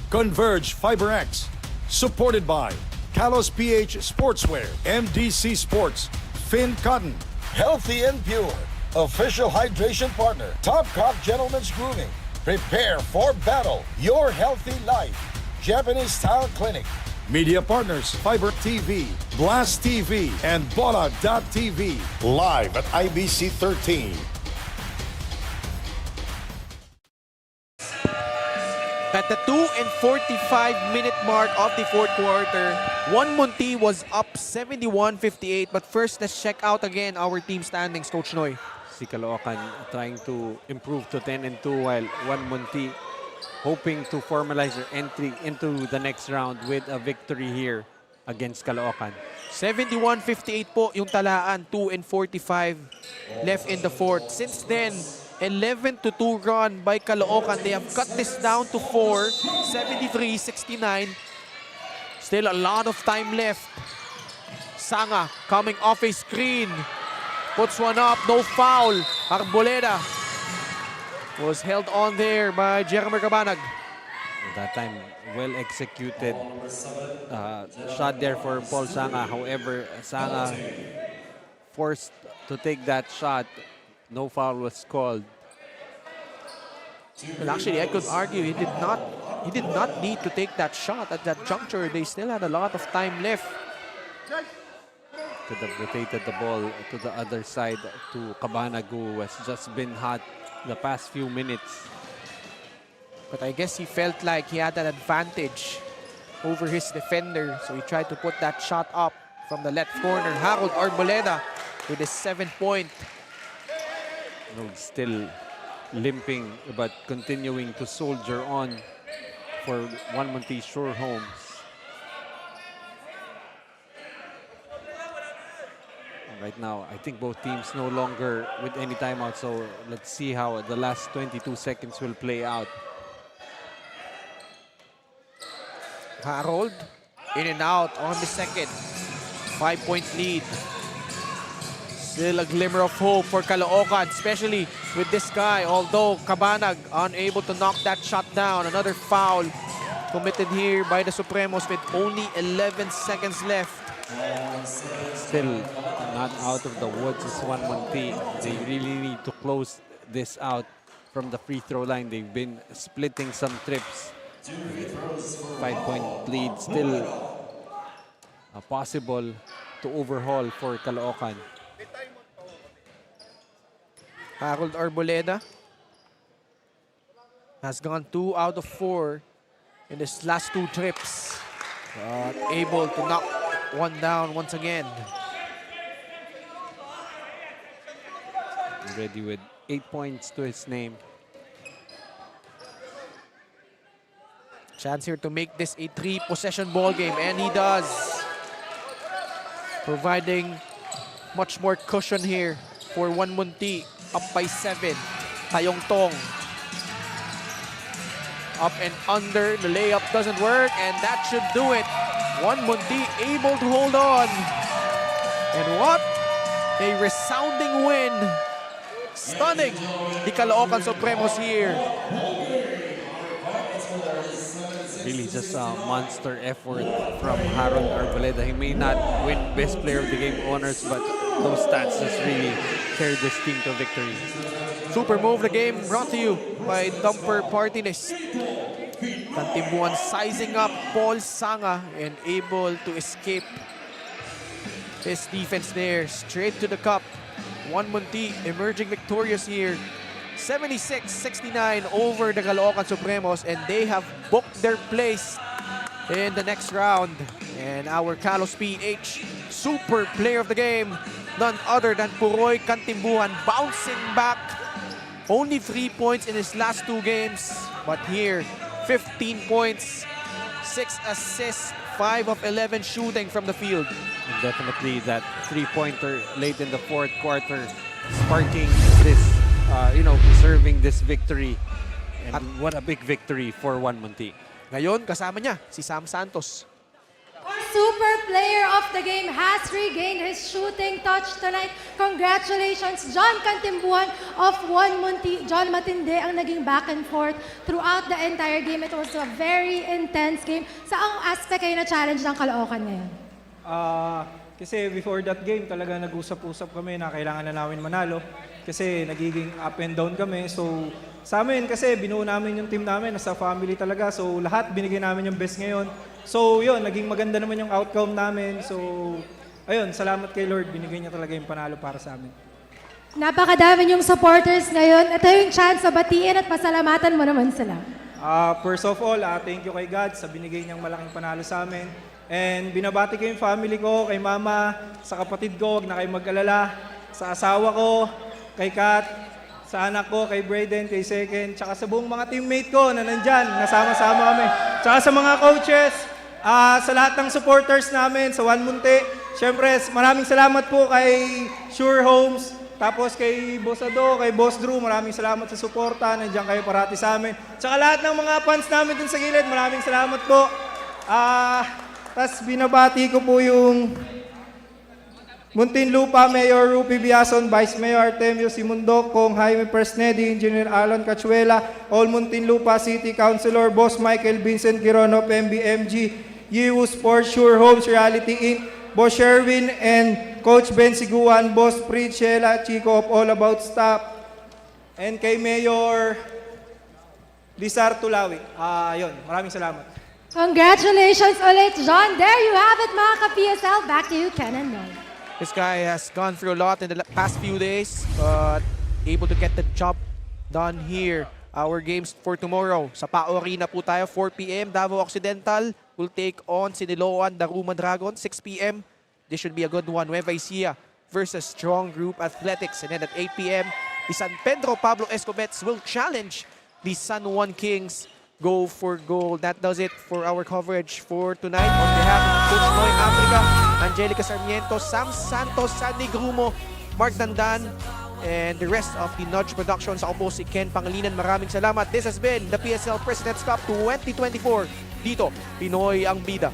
Converge FiberX, supported by Kalos PH Sportswear, MDC Sports, Finn Cotton, Healthy and Pure, official hydration partner, Topcock Gentlemen's Grooming, prepare for battle, your healthy life, Japanese Style Clinic, media partners, Fiber TV, Blast TV, and Bola.tv, live at IBC 13. At the 2 and 45 minute mark of the fourth quarter, 1MUNTI was up 71-58. But first, let's check out again our team standings, Coach Noy. Si Caloocan trying to improve to 10-2 while 1MUNTI hoping to formalize their entry into the next round with a victory here against Caloocan. 71-58 po yung talaan, 2 and 45 left in the fourth. Since then, 11-2 run by Caloocan. They have cut this down to 4, 73-69. Still a lot of time left. Sanga coming off a screen. Puts one up, no foul. Arboleda was held on there by Jeremy Cabanag. That time, well executed shot there for Paul Sanga. However, Sanga forced to take that shot. No foul was called. Well, actually, I could argue he did not need to take that shot at that juncture. They still had a lot of time left. Could have rotated the ball to the other side to Cabanag, who has just been hot the past few minutes. But I guess he felt like he had an advantage over his defender. So he tried to put that shot up from the left corner. Harold Arboleda with his 7-point. No, still limping but continuing to soldier on for 1MUNTI Sure Homes. Right now, I think both teams no longer with any timeout, so let's see how the last 22 seconds will play out. Harold in and out on the second. 5-point lead. Still a glimmer of hope for Caloocan, especially with this guy. Although Cabanag unable to knock that shot down. Another foul committed here by the Supremos with only 11 seconds left. Still not out of the woods is 1MUNTI. They really need to close this out from the free throw line. They've been splitting some trips. 5-point lead still possible to overhaul for Caloocan. Harold Arboleda has gone 2 out of 4 in his last 2 trips. But able to knock one down once again. Ready with 8 points to his name. Chance here to make this a 3-possession ball game, and he does. Providing much more cushion here for 1MUNTI. Up by 7. Tayong Tong. Up and under. The layup doesn't work, and that should do it. 1MUNTI able to hold on. And what a resounding win. Stunning the Caloocan Supremos here. Really just a monster effort from Harold Arboleda. He may not win Best Player of the Game honors, but those stats just really carried this team to victory. Super Move the Game brought to you by Dumper Party List. Kantimbuan sizing up Paul Sanga and able to escape his defense there. Straight to the cup. 1MUNTI emerging victorious here. 76-69 over the Caloocan Supremos, and they have booked their place in the next round. And our Kalos PH super player of the game, none other than Puroy Kantimbuan, bouncing back. Only 3 points in his last 2 games, but here 15 points, 6 assists, 5 of 11 shooting from the field. And definitely that three-pointer late in the fourth quarter, sparking this, preserving this victory. And what a big victory for 1MUNTI. Ngayon, kasama niya si Sam Santos. Our super player of the game has regained his shooting touch tonight. Congratulations, John Kantimbuan of 1MUNTI. John, matindi ang naging back and forth throughout the entire game. It was a very intense game. Saang aspect kayo na challenge ng Caloocan ngayon? Kasi before that game, talaga nag-usap-usap kami na kailangan na namin manalo. Kasi nagiging up and down kami. So sa amin, kasi binuo namin yung team namin, nasa family talaga. So lahat binigay namin yung best ngayon. So yun, naging maganda naman yung outcome namin. So ayun, salamat kay Lord, binigay niya talaga yung panalo para sa amin. Napakadami yung supporters ngayon. Ito yung chance na batiin at pasalamatan mo naman sila. First of all, thank you kay God sa binigay niyang malaking panalo sa amin. And binabati ko yung family ko, kay mama, sa kapatid ko, huwag na kayo mag-alala, sa asawa ko, kay Kat, sa anak ko, kay Brayden, kay Second, tsaka sa buong mga teammate ko na nandyan, nasama-sama kami. Tsaka sa mga coaches, sa lahat ng supporters namin, sa 1MUNTI. Siyempre, maraming salamat po kay Sure Homes, tapos kay Boss Ado, kay Boss Drew, maraming salamat sa suporta, nandiyan kayo parati sa amin. Tsaka lahat ng mga fans namin dun sa gilid, maraming salamat po. Tas binabati ko po yung Muntinlupa Mayor Rupi Biason, Vice Mayor Artemio Simundok, Kong Jaime Presnedi, Engineer Alan Cachuela, all Muntinlupa City Councilor, Boss Michael Vincent Girono, MBMG, Yiwu Sports, Sure Homes Reality Inc., Boss Sherwin, and Coach Ben Siguan, Boss Preet Shela, Chico of All About Staff, and kay Mayor Lizar Tulawi. Yun, maraming salamat. Congratulations ulit, John. There you have it, mga ka-PSL. Back to you, Ken and Noel. This guy has gone through a lot in the past few days, but able to get the job done here. Our games for tomorrow. Sa PAO Arena po tayo, 4 p.m. Davao Occidental will take on Siniloan, Daruma Dragons, 6 p.m. This should be a good one. Nueva Ecija versus Strong Group Athletics. And then at 8 p.m., the San Pedro Pablo Escobets will challenge the San Juan Kings. Go for gold. That does it for our coverage for tonight. On behalf of Coach Noy Africa, Angelica Sarmiento, Sam Santos, Sandy Grumo, Mark Dandan, and the rest of the Nudge Productions. Ako po si Ken Pangilinan. Maraming salamat. This has been the PSL President's Cup 2024. Dito, Pinoy ang bida.